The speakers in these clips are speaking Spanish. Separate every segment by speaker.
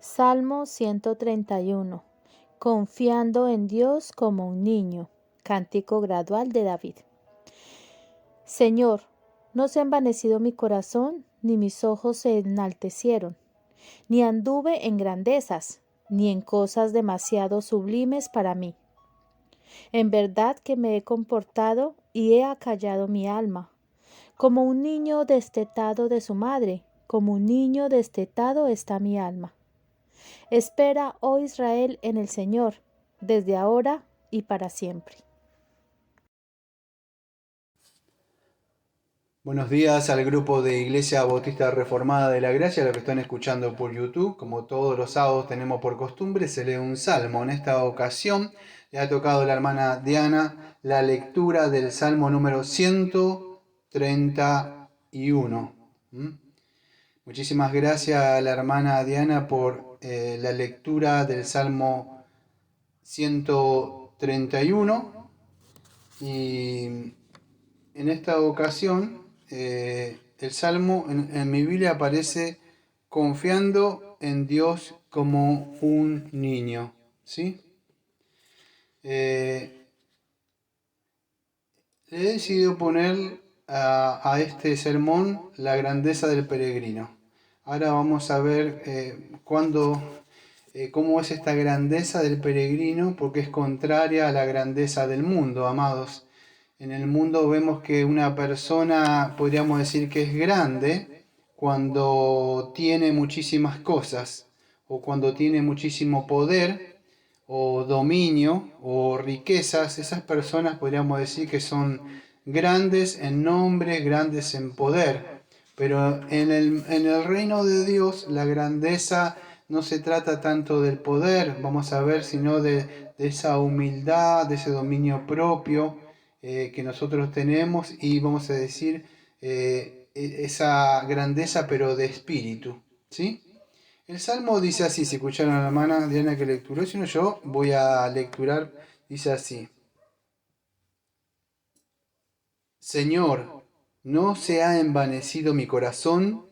Speaker 1: Salmo 131. Confiando en Dios como un niño. Cántico gradual de David. Señor, no se ha envanecido mi corazón, ni mis ojos se enaltecieron, ni anduve en grandezas, ni en cosas demasiado sublimes para mí. En verdad que me he comportado y he acallado mi alma, como un niño destetado de su madre, como un niño destetado está mi alma. Espera, oh Israel, en el Señor, desde ahora y para siempre.
Speaker 2: Buenos días al grupo de Iglesia Bautista Reformada de la Gracia, los que están escuchando por YouTube. Como todos los sábados tenemos por costumbre, se lee un salmo. En esta ocasión le ha tocado a la hermana Diana la lectura del salmo número 131. Muchísimas gracias a la hermana Diana por la lectura del salmo 131. Y en esta ocasión el salmo en mi Biblia aparece confiando en Dios como un niño, ¿sí? Le he decidido poner a este sermón la grandeza del peregrino. Ahora vamos a ver cómo es esta grandeza del peregrino, porque es contraria a la grandeza del mundo, amados. En el mundo vemos que una persona, podríamos decir que es grande cuando tiene muchísimas cosas, o cuando tiene muchísimo poder, o dominio, o riquezas. Esas personas podríamos decir que son grandes en nombre, grandes en poder. Pero en el reino de Dios la grandeza no se trata tanto del poder, vamos a ver, sino de esa humildad, de ese dominio propio que nosotros tenemos, y vamos a decir esa grandeza pero de espíritu, ¿sí? El Salmo dice así, si escucharon a la hermana Diana que lecturó, si no yo voy a lecturar, dice así: Señor, no se ha envanecido mi corazón,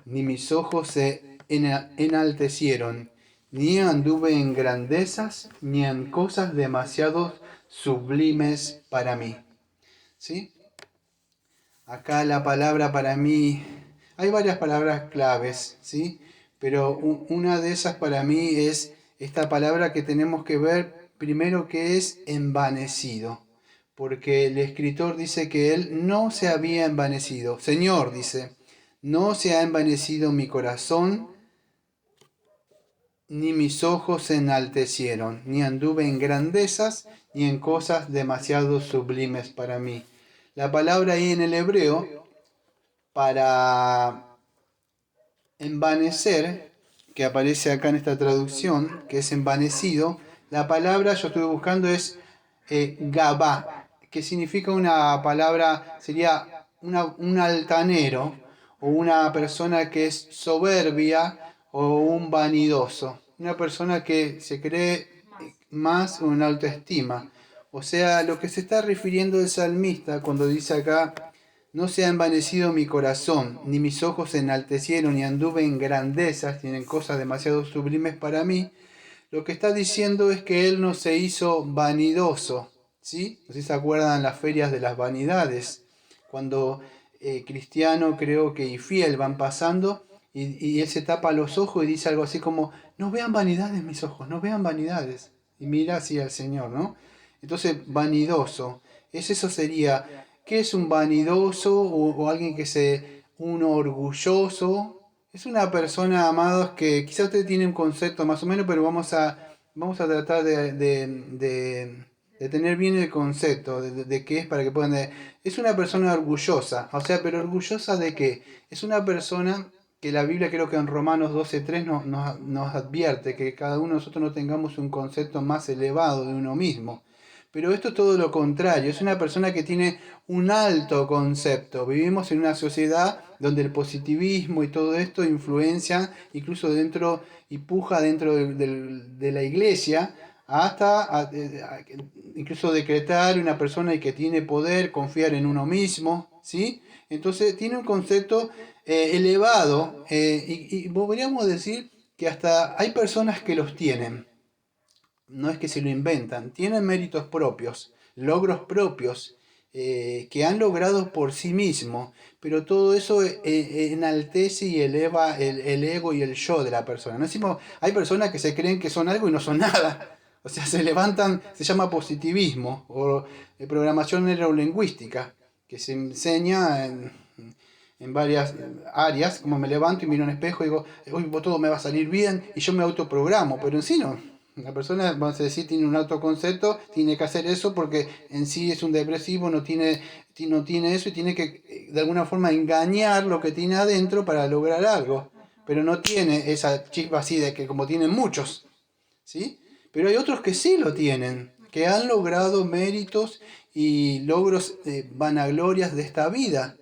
Speaker 2: ni mis ojos se enaltecieron, ni anduve en grandezas, ni en cosas demasiado sublimes para mí. ¿Sí? Acá la palabra para mí, hay varias palabras claves, ¿sí? Pero una de esas para mí es esta palabra que tenemos que ver primero, que es envanecido, porque el escritor dice que él no se había envanecido. Señor, dice, no se ha envanecido mi corazón, ni mis ojos se enaltecieron, ni anduve en grandezas, ni en cosas demasiado sublimes para mí. La palabra ahí en el hebreo para envanecer, que aparece acá en esta traducción, que es envanecido, la palabra yo estuve buscando es gabá, que significa una palabra, sería un altanero, o una persona que es soberbia, o un vanidoso, una persona que se cree más o en autoestima. O sea, lo que se está refiriendo el salmista cuando dice acá: no se ha envanecido mi corazón, ni mis ojos se enaltecieron, ni anduve en grandezas, ni en cosas demasiado sublimes para mí. Lo que está diciendo es que él no se hizo vanidoso, ¿sí? No sé si se acuerdan las ferias de las vanidades, cuando cristiano, creo que y fiel, van pasando y él se tapa los ojos y dice algo así como: no vean vanidades mis ojos, no vean vanidades. Y mira así al Señor, ¿no? Entonces, vanidoso, eso sería. ¿Qué es un vanidoso o alguien que un orgulloso? Es una persona, amados, que quizá usted tiene un concepto más o menos, pero vamos a tratar de tener bien el concepto de qué es, para que puedan... Es una persona orgullosa, o sea, pero orgullosa de qué. Es una persona que la Biblia, creo que en Romanos 12:3 nos advierte que cada uno de nosotros no tengamos un concepto más elevado de uno mismo. Pero esto es todo lo contrario, es una persona que tiene un alto concepto. Vivimos en una sociedad donde el positivismo y todo esto influencia incluso dentro y puja dentro de la iglesia, hasta incluso decretar una persona que tiene poder, confiar en uno mismo, ¿sí? Entonces tiene un concepto elevado, y podríamos decir que hasta hay personas que los tienen. No es que se lo inventan, tienen méritos propios, logros propios que han logrado por sí mismos, pero todo eso enaltece y eleva el ego y el yo de la persona. No decimos, hay personas que se creen que son algo y no son nada. O sea, se levantan, se llama positivismo o programación neurolingüística, que se enseña en varias áreas, como me levanto y miro un espejo y digo, hoy todo me va a salir bien y yo me autoprogramo, pero en sí no. La persona, vamos a decir, tiene un autoconcepto, tiene que hacer eso porque en sí es un depresivo, no tiene eso y tiene que de alguna forma engañar lo que tiene adentro para lograr algo. Pero no tiene esa chispa así de que como tienen muchos, ¿sí? Pero hay otros que sí lo tienen, que han logrado méritos y logros, vanaglorias de esta vida.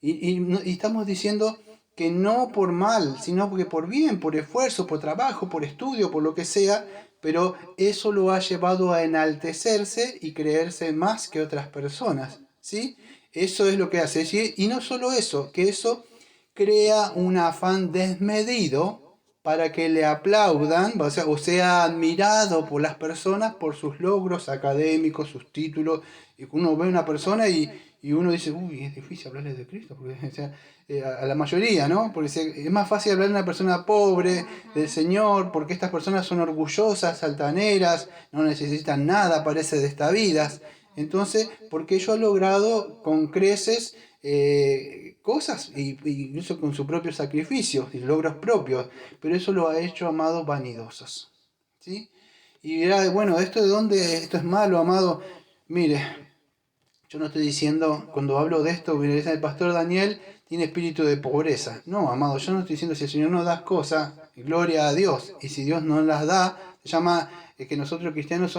Speaker 2: Y estamos diciendo que no por mal, sino porque por bien, por esfuerzo, por trabajo, por estudio, por lo que sea, pero eso lo ha llevado a enaltecerse y creerse más que otras personas, ¿sí? Eso es lo que hace, ¿sí? Y no solo eso, que eso crea un afán desmedido para que le aplaudan, o sea admirado por las personas por sus logros académicos, sus títulos. Y uno ve a una persona y uno dice, uy, es difícil hablarles de Cristo, porque, o sea, a la mayoría, ¿no? Porque es más fácil hablar de una persona pobre, del Señor, porque estas personas son orgullosas, altaneras, no necesitan nada, parece, de esta vida. Entonces, porque ellos han logrado con creces cosas, incluso con su propio sacrificio y logros propios, pero eso lo ha hecho, amados, vanidosos, ¿sí? Y dirá, bueno, ¿esto de dónde? ¿Esto es malo, amado? Mire, yo no estoy diciendo, cuando hablo de esto, el pastor Daniel tiene espíritu de pobreza. No, amado, yo no estoy diciendo si el Señor nos da cosas, gloria a Dios. Y si Dios no las da, se llama que nosotros cristianos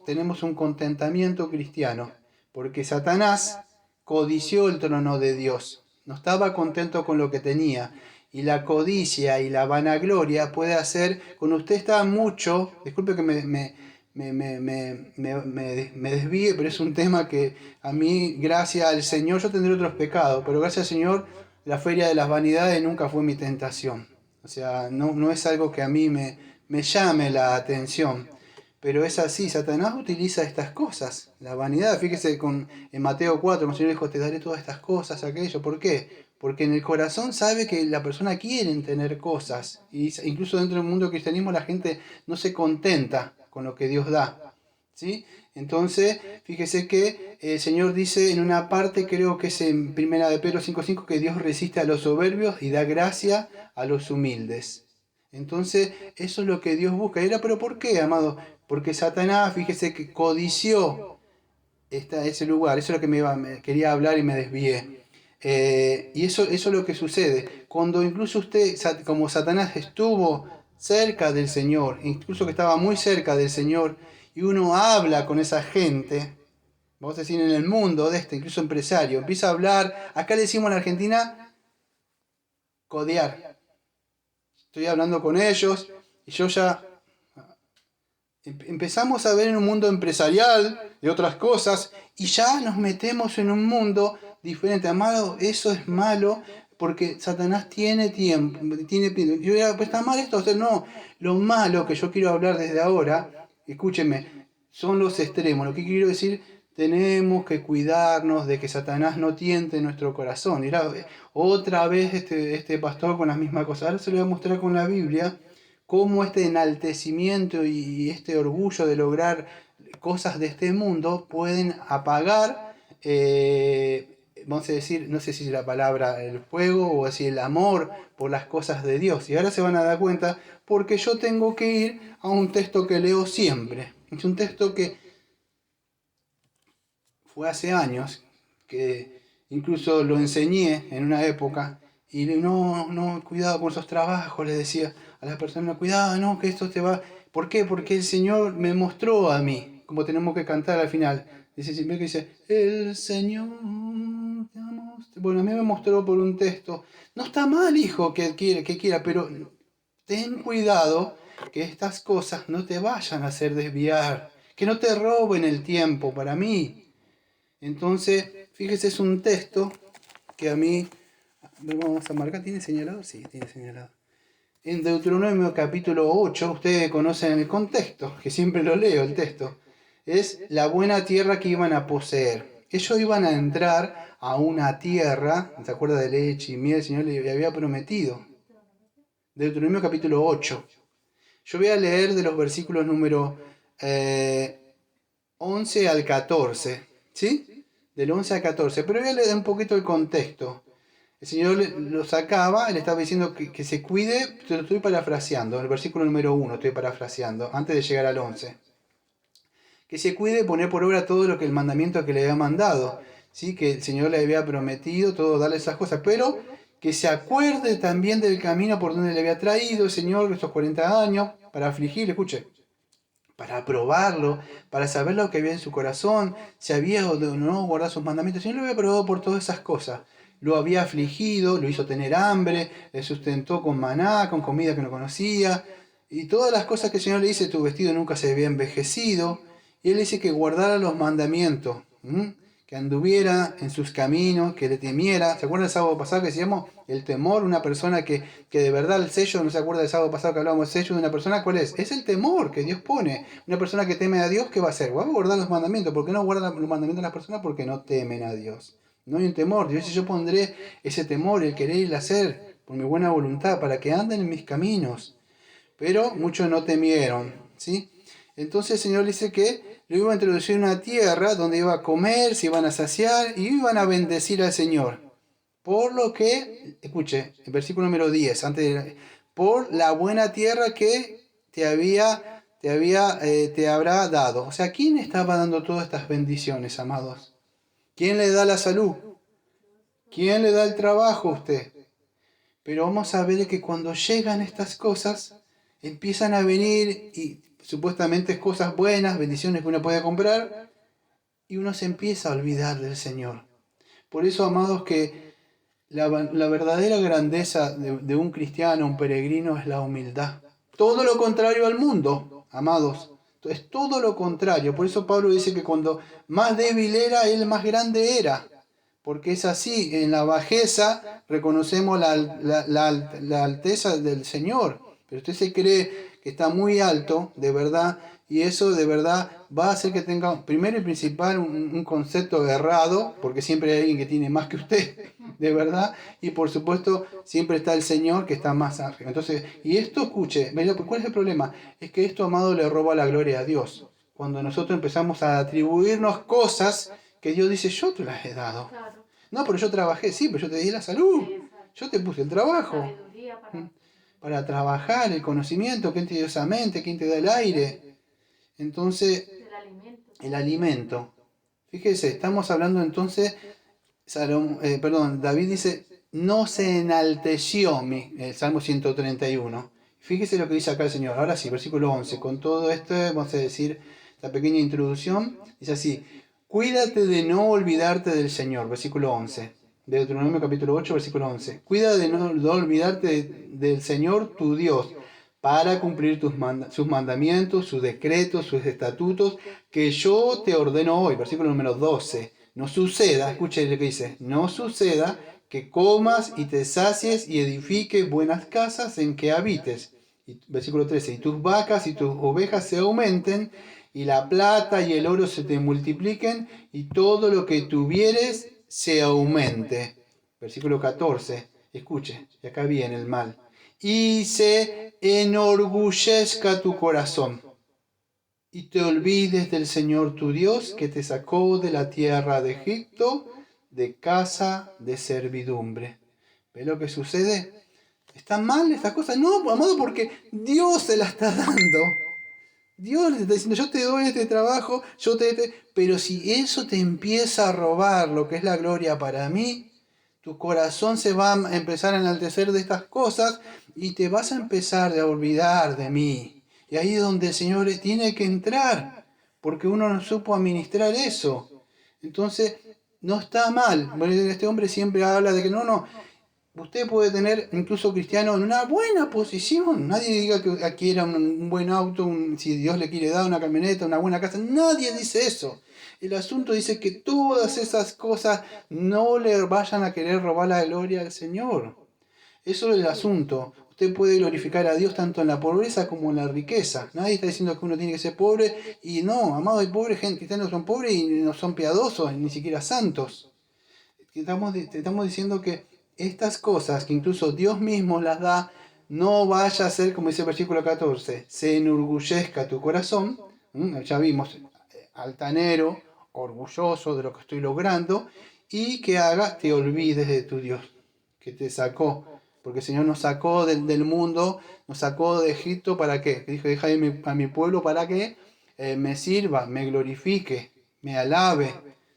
Speaker 2: tenemos un contentamiento cristiano. Porque Satanás codició el trono de Dios. No estaba contento con lo que tenía. Y la codicia y la vanagloria puede hacer, cuando usted está mucho, disculpe que me desvíe, pero es un tema que a mí, gracias al Señor, yo tendré otros pecados, pero gracias al Señor, la feria de las vanidades nunca fue mi tentación. O sea, no es algo que a mí me llame la atención. Pero es así, Satanás utiliza estas cosas. La vanidad, fíjese en Mateo 4, el Señor dijo, te daré todas estas cosas, aquello. ¿Por qué? Porque en el corazón sabe que la persona quiere tener cosas. Y incluso dentro del mundo del cristianismo la gente no se contenta con lo que Dios da, ¿sí? Entonces, fíjese que el Señor dice en una parte, creo que es en 1 de Pedro 5:5, que Dios resiste a los soberbios y da gracia a los humildes. Entonces, eso es lo que Dios busca. Y era, ¿pero por qué, amado? Porque Satanás, fíjese que codició ese lugar. Eso es lo que me quería hablar y me desvié. Y eso es lo que sucede. Cuando incluso usted, como Satanás estuvo cerca del Señor, incluso que estaba muy cerca del Señor, y uno habla con esa gente, vamos a decir en el mundo de incluso empresario, empieza a hablar, acá le decimos en Argentina, codear. Estoy hablando con ellos y yo ya empezamos a ver en un mundo empresarial de otras cosas y ya nos metemos en un mundo diferente. Amado, eso es malo porque Satanás tiene tiempo, yo diría, pues está mal esto, o sea, no, lo malo que yo quiero hablar desde ahora, escúchenme, son los extremos. Lo que quiero decir, tenemos que cuidarnos de que Satanás no tiente nuestro corazón. Y otra vez este pastor con las mismas cosas. Ahora se lo voy a mostrar con la Biblia cómo este enaltecimiento y este orgullo de lograr cosas de este mundo pueden apagar, vamos a decir, no sé si es la palabra el fuego o así el amor por las cosas de Dios. Y ahora se van a dar cuenta porque yo tengo que ir a un texto que leo siempre. Es un texto que fue hace años, que incluso lo enseñé en una época, y no, cuidado con esos trabajos, le decía a las personas, cuidado, no, que esto te va... ¿Por qué? Porque el Señor me mostró a mí, como tenemos que cantar al final. Dice siempre que dice, el Señor te amo. Bueno, a mí me mostró por un texto. No está mal, hijo, que quiera, pero ten cuidado que estas cosas no te vayan a hacer desviar, que no te roben el tiempo para mí. Entonces, fíjese, es un texto que a mí, vamos a marcar, ¿tiene señalado? Sí, tiene señalado. En Deuteronomio capítulo 8, ustedes conocen el contexto, que siempre lo leo el texto, es la buena tierra que iban a poseer. Ellos iban a entrar a una tierra, ¿se acuerda de leche y miel? El Señor le había prometido. Deuteronomio capítulo 8. Yo voy a leer de los versículos número 11 al 14, ¿sí? Del 11 al 14, pero voy a leer un poquito el contexto. El Señor lo sacaba, le estaba diciendo que se cuide, te lo estoy parafraseando, el versículo número 1 estoy parafraseando, antes de llegar al 11. Que se cuide de poner por obra todo lo que el mandamiento que le había mandado, ¿sí? Que el Señor le había prometido, todo, darle esas cosas, pero que se acuerde también del camino por donde le había traído el Señor estos 40 años, para afligirle, escuche, para probarlo, para saber lo que había en su corazón, si había o no guardado sus mandamientos. El Señor lo había probado por todas esas cosas. Lo había afligido, lo hizo tener hambre, le sustentó con maná, con comida que no conocía, y todas las cosas que el Señor le dice, tu vestido nunca se había envejecido, y Él dice que guardara los mandamientos, que anduviera en sus caminos, que le temiera. ¿Se acuerdan del sábado pasado que decíamos el temor? Una persona que de verdad el sello, no se acuerda del sábado pasado que hablábamos del sello de una persona, ¿cuál es? Es el temor que Dios pone. Una persona que teme a Dios, ¿qué va a hacer? Va a guardar los mandamientos. ¿Por qué no guardan los mandamientos de las personas? Porque no temen a Dios. No hay un temor. Dios dice, yo pondré ese temor, el querer y el hacer, por mi buena voluntad, para que anden en mis caminos. Pero muchos no temieron, ¿sí? Entonces el Señor dice que lo iba a introducir en una tierra donde iba a comer, se iban a saciar y iban a bendecir al Señor. Por lo que, escuche, el versículo número 10, por la buena tierra que te habrá dado. O sea, ¿quién estaba dando todas estas bendiciones, amados? ¿Quién le da la salud? ¿Quién le da el trabajo a usted? Pero vamos a ver que cuando llegan estas cosas, empiezan a venir y supuestamente cosas buenas, bendiciones que uno puede comprar, y uno se empieza a olvidar del Señor. Por eso, amados, que la verdadera grandeza de un cristiano, un peregrino, es la humildad. Todo lo contrario al mundo, amados. Es todo lo contrario. Por eso Pablo dice que cuando más débil era, él más grande era. Porque es así, en la bajeza reconocemos la alteza del Señor. Pero usted se cree que está muy alto, de verdad, y eso de verdad va a hacer que tenga, primero y principal, un concepto errado, porque siempre hay alguien que tiene más que usted, de verdad, y por supuesto siempre está el Señor que está más arriba. Entonces, y esto, escuche, ¿cuál es el problema? Es que esto, amado, le roba la gloria a Dios. Cuando nosotros empezamos a atribuirnos cosas que Dios dice, yo te las he dado. Claro. No, pero yo trabajé, sí, pero yo te di la salud. Yo te puse el trabajo. Para trabajar, el conocimiento, quién te dio esa mente, quién te da el aire. Entonces, el alimento. Fíjese, estamos hablando entonces, David dice, no se enalteció el Salmo 131. Fíjese lo que dice acá el Señor. Ahora sí, versículo 11. Con todo esto, vamos a decir, esta pequeña introducción, dice así, cuídate de no olvidarte del Señor, versículo 11. De Deuteronomio capítulo 8, versículo 11. Cuida de no olvidarte del Señor tu Dios, para cumplir sus mandamientos, sus decretos, sus estatutos, que yo te ordeno hoy. Versículo número 12. No suceda, escuche lo que dice, no suceda que comas y te sacies y edifiques buenas casas en que habites. Y, versículo 13. Y tus vacas y tus ovejas se aumenten, y la plata y el oro se te multipliquen, y todo lo que tuvieres se aumente. Versículo 14. Escuche, y acá viene el mal. Y se enorgullezca tu corazón, y te olvides del Señor tu Dios, que te sacó de la tierra de Egipto, de casa de servidumbre. ¿Ves lo que sucede? ¿Están mal estas cosas? No, amado, porque Dios se la está dando. Dios le está diciendo, yo te doy este trabajo, pero si eso te empieza a robar lo que es la gloria para mí, tu corazón se va a empezar a enaltecer de estas cosas y te vas a empezar a olvidar de mí. Y ahí es donde el Señor tiene que entrar, porque uno no supo administrar eso. Entonces, no está mal. Este hombre siempre habla de que no, usted puede tener incluso cristiano en una buena posición. Nadie diga que adquiera un buen auto, si Dios le quiere dar una camioneta, una buena casa. Nadie dice eso. El asunto dice que todas esas cosas no le vayan a querer robar la gloria al Señor. Eso es el asunto. usted puede glorificar a Dios tanto en la pobreza como en la riqueza. Nadie está diciendo que uno tiene que ser pobre, y no, amado, hay pobres, gente, cristianos son pobres y no son piadosos, ni siquiera santos. Estamos diciendo que estas cosas, que incluso Dios mismo las da, no vaya a ser, como dice el versículo 14, se enorgullezca tu corazón, ya vimos, altanero, orgulloso de lo que estoy logrando, y que te olvides de tu Dios, que te sacó, porque el Señor nos sacó del mundo, nos sacó de Egipto, ¿para qué? Dijo, deja a mi pueblo para que me sirva, me glorifique, me alabe,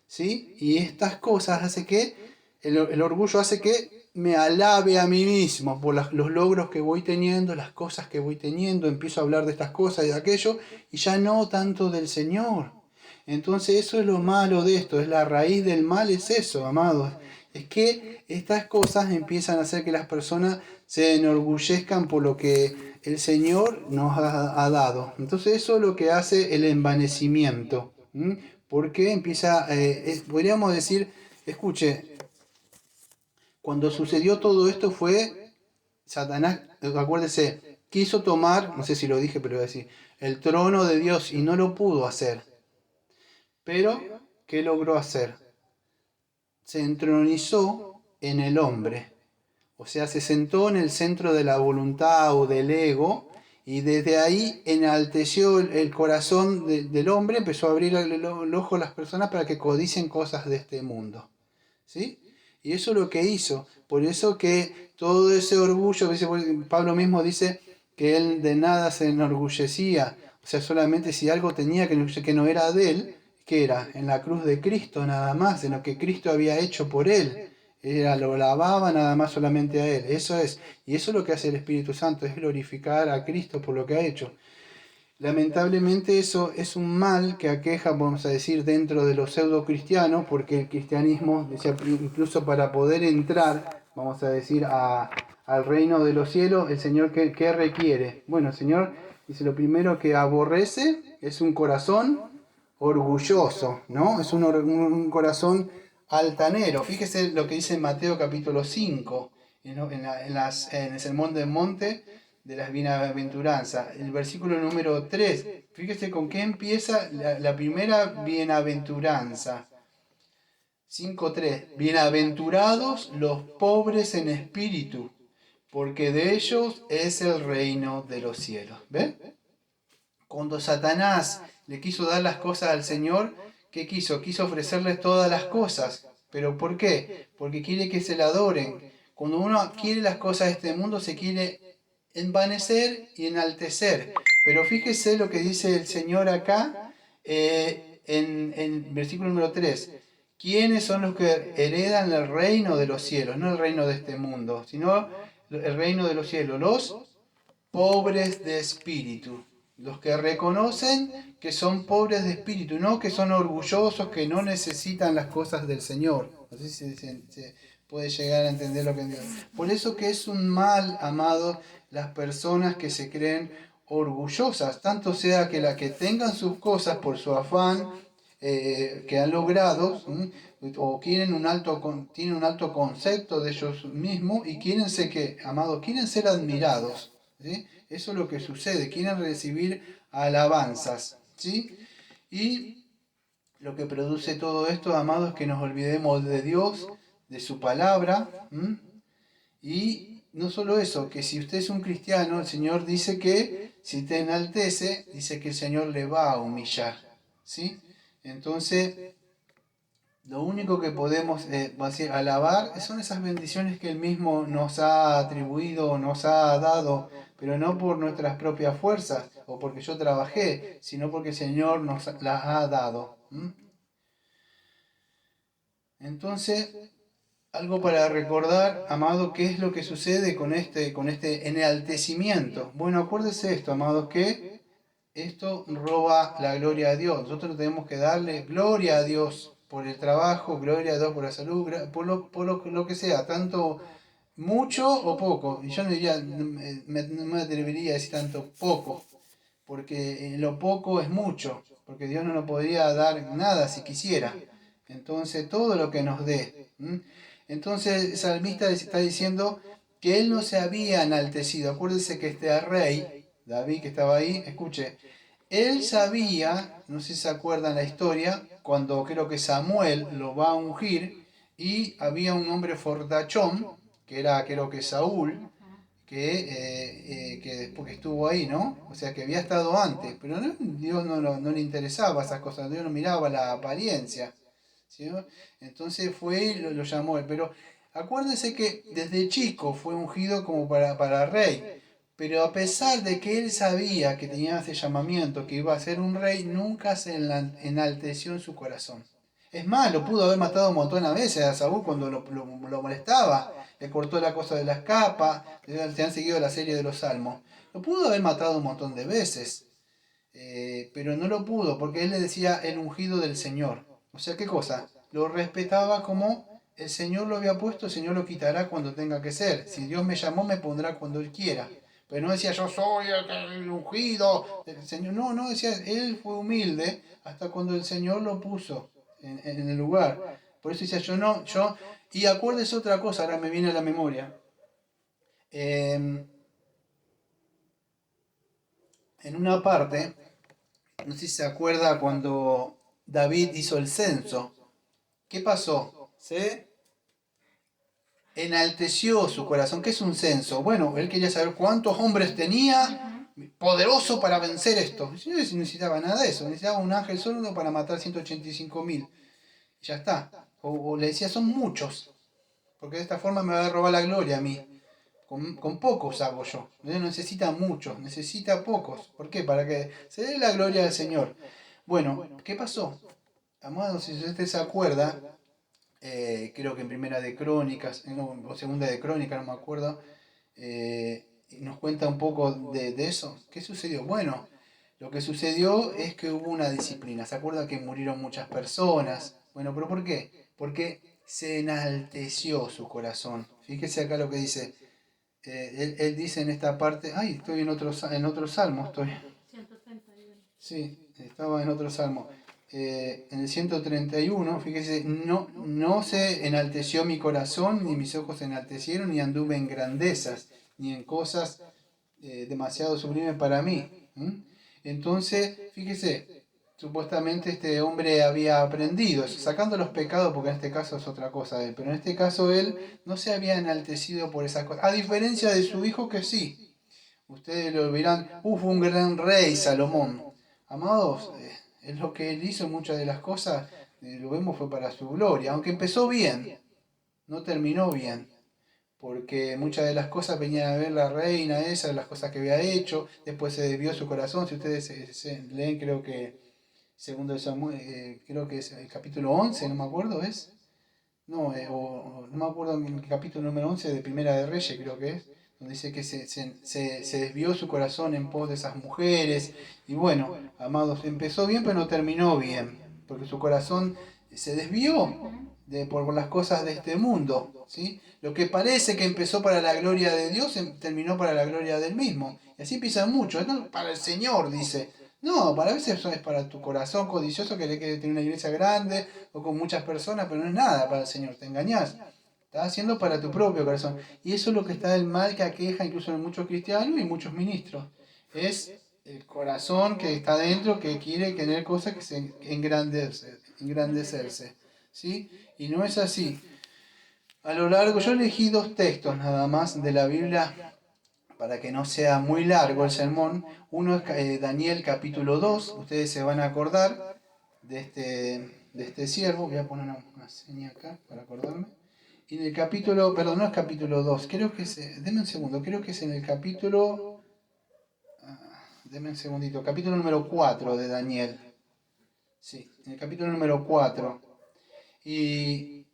Speaker 2: ¿sí? Y estas cosas hace que, el orgullo hace que me alabe a mí mismo por los logros que voy teniendo, las cosas que voy teniendo, empiezo a hablar de estas cosas y de aquello, y ya no tanto del Señor. Entonces eso es lo malo de esto, es la raíz del mal, es eso, amados. Es que estas cosas empiezan a hacer que las personas se enorgullezcan por lo que el Señor nos ha dado. Entonces eso es lo que hace el envanecimiento. Porque empieza, podríamos decir, escuche, cuando sucedió todo esto fue Satanás, acuérdese, quiso tomar, no sé si lo dije, pero voy a decir, el trono de Dios y no lo pudo hacer. Pero, ¿qué logró hacer? Se entronizó en el hombre. O sea, se sentó en el centro de la voluntad o del ego, y desde ahí enalteció el corazón del hombre, empezó a abrir el ojo a las personas para que codicien cosas de este mundo. ¿Sí? Y eso es lo que hizo. Por eso que todo ese orgullo, Pablo mismo dice que él de nada se enorgullecía. O sea, solamente si algo tenía que no era de él, que era en la cruz de Cristo nada más, en lo que Cristo había hecho por él. Lo lavaba nada más solamente a él. Eso es. Y eso es lo que hace el Espíritu Santo, es glorificar a Cristo por lo que ha hecho. Lamentablemente eso es un mal que aqueja, vamos a decir, dentro de los pseudo cristianos, porque el cristianismo, incluso para poder entrar, vamos a decir, al reino de los cielos, el Señor, ¿qué requiere? Bueno, el Señor dice, lo primero que aborrece es un corazón orgulloso, ¿no? Es un corazón altanero. Fíjese lo que dice en Mateo capítulo 5, en el Sermón del Monte de las bienaventuranzas. El versículo número 3, fíjese con qué empieza la primera bienaventuranza. 5.3. Bienaventurados los pobres en espíritu, porque de ellos es el reino de los cielos. ¿Ven? Cuando Satanás le quiso dar las cosas al Señor, ¿qué quiso? Quiso ofrecerles todas las cosas. ¿Pero por qué? Porque quiere que se le adoren. Cuando uno quiere las cosas de este mundo, se quiere envanecer y enaltecer. Pero fíjese lo que dice el Señor acá en el versículo número 3. ¿Quiénes son los que heredan el reino de los cielos? No el reino de este mundo, sino el reino de los cielos. Los pobres de espíritu. Los que reconocen que son pobres de espíritu, no que son orgullosos, que no necesitan las cosas del Señor. No sé si se puede llegar a entender lo que digo. Por eso que es un mal, amado, las personas que se creen orgullosas, tanto sea que la que tengan sus cosas por su afán que han logrado, o tienen un alto concepto de ellos mismos y quieren quieren ser admirados. ¿Sí? Eso es lo que sucede, quieren recibir alabanzas. ¿Sí? Y lo que produce todo esto, amados, es que nos olvidemos de Dios, de su palabra. Y no solo eso, que si usted es un cristiano, el Señor dice que si te enaltece, dice que el Señor le va a humillar. ¿Sí? Entonces, lo único que podemos alabar son esas bendiciones que Él mismo nos ha atribuido, nos ha dado, pero no por nuestras propias fuerzas o porque yo trabajé, sino porque el Señor nos las ha dado. Entonces, algo para recordar, amado, ¿qué es lo que sucede con este enaltecimiento? Bueno, acuérdese esto, amados, que esto roba la gloria a Dios. Nosotros tenemos que darle gloria a Dios por el trabajo, gloria a Dios por la salud, por lo que sea, tanto mucho o poco. Y yo no diría, no me atrevería a decir tanto poco, porque lo poco es mucho, porque Dios no nos podría dar nada si quisiera. Entonces, todo lo que nos dé. Entonces, el salmista está diciendo que él no se había enaltecido. Acuérdense que este rey, David que estaba ahí, escuche, él sabía, no sé si se acuerdan la historia, cuando creo que Samuel lo va a ungir y había un hombre fortachón, que era creo que Saúl, que después que estuvo ahí, ¿no? O sea, que había estado antes, pero Dios no le interesaba esas cosas, Dios no miraba la apariencia, ¿sí? Entonces fue y lo llamó él, pero acuérdense que desde chico fue ungido como para rey, pero a pesar de que él sabía que tenía ese llamamiento, que iba a ser un rey, nunca se enalteció en su corazón. Es más, lo pudo haber matado un montón de veces a Saúl cuando lo molestaba. Le cortó la cosa de las capas. Se han seguido la serie de los Salmos. Lo pudo haber matado un montón de veces. Pero no lo pudo porque él le decía el ungido del Señor. O sea, ¿qué cosa? Lo respetaba como el Señor lo había puesto, el Señor lo quitará cuando tenga que ser. Si Dios me llamó, me pondrá cuando Él quiera. Pero no decía yo soy el ungido del Señor. No, decía, él fue humilde hasta cuando el Señor lo puso en el lugar. Por eso decía yo no, yo... Y acuérdese otra cosa, ahora me viene a la memoria. En una parte, no sé si se acuerda cuando David hizo el censo. ¿Qué pasó? Se enalteció su corazón. ¿Qué es un censo? Bueno, él quería saber cuántos hombres tenía poderoso para vencer esto. No necesitaba nada de eso, necesitaba un ángel solo para matar 185.000. Y ya está. O le decía, son muchos, porque de esta forma me va a robar la gloria a mí. Con pocos hago yo. No necesita muchos, necesita pocos. ¿Por qué? Para que se dé la gloria al Señor. Bueno, ¿qué pasó? Amados, si usted se acuerda, creo que en Primera de Crónicas, o Segunda de Crónicas, no me acuerdo, nos cuenta un poco de eso. ¿Qué sucedió? Bueno, lo que sucedió es que hubo una disciplina. ¿Se acuerda que murieron muchas personas? Bueno, ¿pero por qué? Porque se enalteció su corazón. Fíjese acá lo que dice. Él dice en esta parte, ay, estoy en otro salmo, estoy.
Speaker 1: 131.
Speaker 2: Sí, estaba en otro salmo. En el 131, fíjese, no se enalteció mi corazón, ni mis ojos se enaltecieron, ni anduve en grandezas, ni en cosas demasiado sublimes para mí. Entonces, fíjese, supuestamente este hombre había aprendido, sacando los pecados, porque en este caso es otra cosa de él, pero en este caso él no se había enaltecido por esas cosas, a diferencia de su hijo que sí. Ustedes lo verán, fue un gran rey Salomón. Amados, es lo que él hizo, muchas de las cosas, lo vemos fue para su gloria, aunque empezó bien, no terminó bien, porque muchas de las cosas venían a ver la reina esa, las cosas que había hecho, después se desvió su corazón. Si ustedes leen, creo que segundo de Samuel, creo que es el capítulo 11, no me acuerdo, ¿es? No, no me acuerdo en el capítulo número 11 de Primera de Reyes, creo que es, donde dice que se desvió su corazón en pos de esas mujeres. Y bueno, amados, empezó bien, pero no terminó bien, porque su corazón se desvió por las cosas de este mundo. ¿Sí? Lo que parece que empezó para la gloria de Dios, terminó para la gloria del mismo. Y así empiezan muchos, ¿no? Para el Señor, dice. No, para veces eso es para tu corazón codicioso que le quiere tener una iglesia grande o con muchas personas, pero no es nada para el Señor, te engañás. Estás haciendo para tu propio corazón. Y eso es lo que está del mal que aqueja incluso en muchos cristianos y muchos ministros. Es el corazón que está dentro que quiere tener cosas que se engrandecerse. ¿Sí? Y no es así. A lo largo, yo elegí 2 textos nada más de la Biblia para que no sea muy largo el sermón. Uno es Daniel capítulo 2, ustedes se van a acordar de este siervo, voy a poner una seña acá para acordarme. Y en el capítulo, perdón, no es capítulo 2, creo que es, denme un segundo, creo que es en el capítulo, denme un segundito, capítulo número 4 de Daniel. Sí, en el capítulo número 4. Y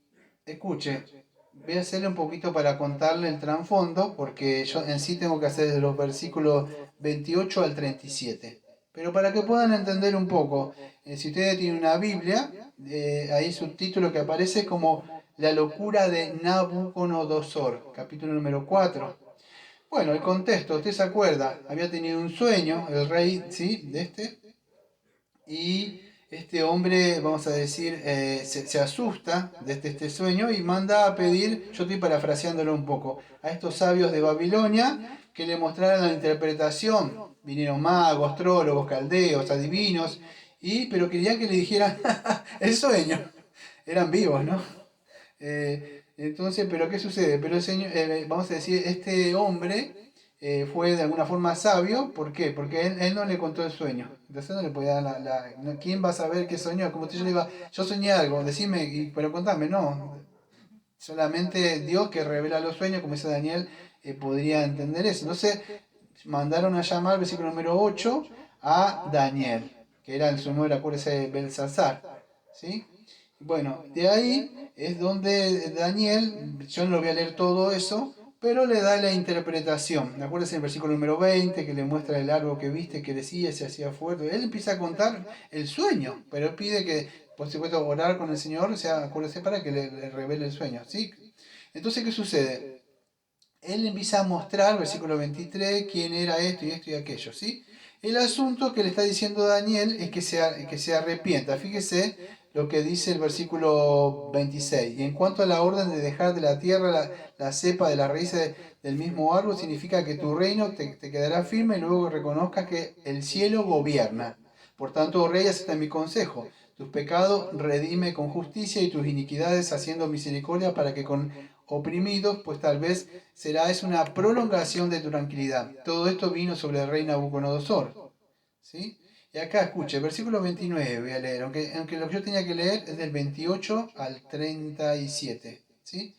Speaker 2: escuche, voy a hacerle un poquito para contarle el trasfondo, porque yo en sí tengo que hacer desde los versículos 28 al 37. Pero para que puedan entender un poco, si ustedes tienen una Biblia, hay subtítulo que aparece como La locura de Nabucodonosor, capítulo número 4. Bueno, el contexto, usted se acuerda, había tenido un sueño, el rey, ¿sí? De este, y este hombre, vamos a decir, se asusta de este sueño y manda a pedir, yo estoy parafraseándolo un poco, a estos sabios de Babilonia que le mostraran la interpretación. Vinieron magos, trólogos, caldeos, adivinos, pero querían que le dijeran el sueño. Eran vivos, ¿no? Entonces, ¿pero qué sucede? Pero el señor, vamos a decir, este hombre fue de alguna forma sabio. ¿Por qué? Porque él no le contó el sueño. Entonces no le podía dar ¿quién va a saber qué soñó? Como si yo le diga, yo soñé algo, decime, pero contame, no. Solamente Dios que revela los sueños, como dice Daniel, podría entender eso. Entonces mandaron a llamar, versículo número 8, a Daniel, que era el sumo, acuérdese, de Belsasar. ¿Sí? Bueno, de ahí es donde Daniel, yo no lo voy a leer todo eso, pero le da la interpretación. Acuérdense en el versículo número 20 que le muestra el árbol que viste, que crecía, se hacía fuerte. Él empieza a contar el sueño, pero él pide que, por supuesto, orar con el Señor, o sea, acuérdese para que le revele el sueño. ¿Sí? Entonces, ¿qué sucede? Él empieza a mostrar, versículo 23, quién era esto y aquello. ¿Sí? El asunto que le está diciendo Daniel es que se arrepienta. Fíjese lo que dice el versículo 26. Y en cuanto a la orden de dejar de la tierra la cepa de la raíz del mismo árbol, significa que tu reino te quedará firme y luego reconozcas que el cielo gobierna. Por tanto, oh rey, acepta mi consejo. Tus pecados redime con justicia y tus iniquidades haciendo misericordia para que con oprimidos, pues tal vez es una prolongación de tu tranquilidad. Todo esto vino sobre el rey Nabucodonosor. ¿Sí? Y acá escuche, versículo 29 voy a leer, aunque lo que yo tenía que leer es del 28 al 37. ¿Sí?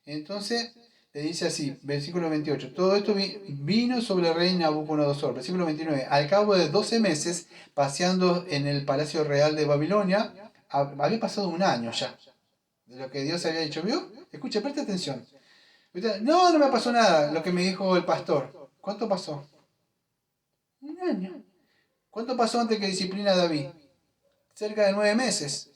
Speaker 2: Entonces le dice así, versículo 28, todo esto vino sobre el rey Nabucodonosor. Versículo 29, al cabo de 12 meses, paseando en el palacio real de Babilonia, había pasado un año ya de lo que Dios había dicho. ¿Vio? Escuche, preste atención. No, no me pasó nada, lo que me dijo el pastor. ¿Cuánto pasó? Un año. ¿Cuánto pasó antes que disciplina a David? Cerca de 9 meses.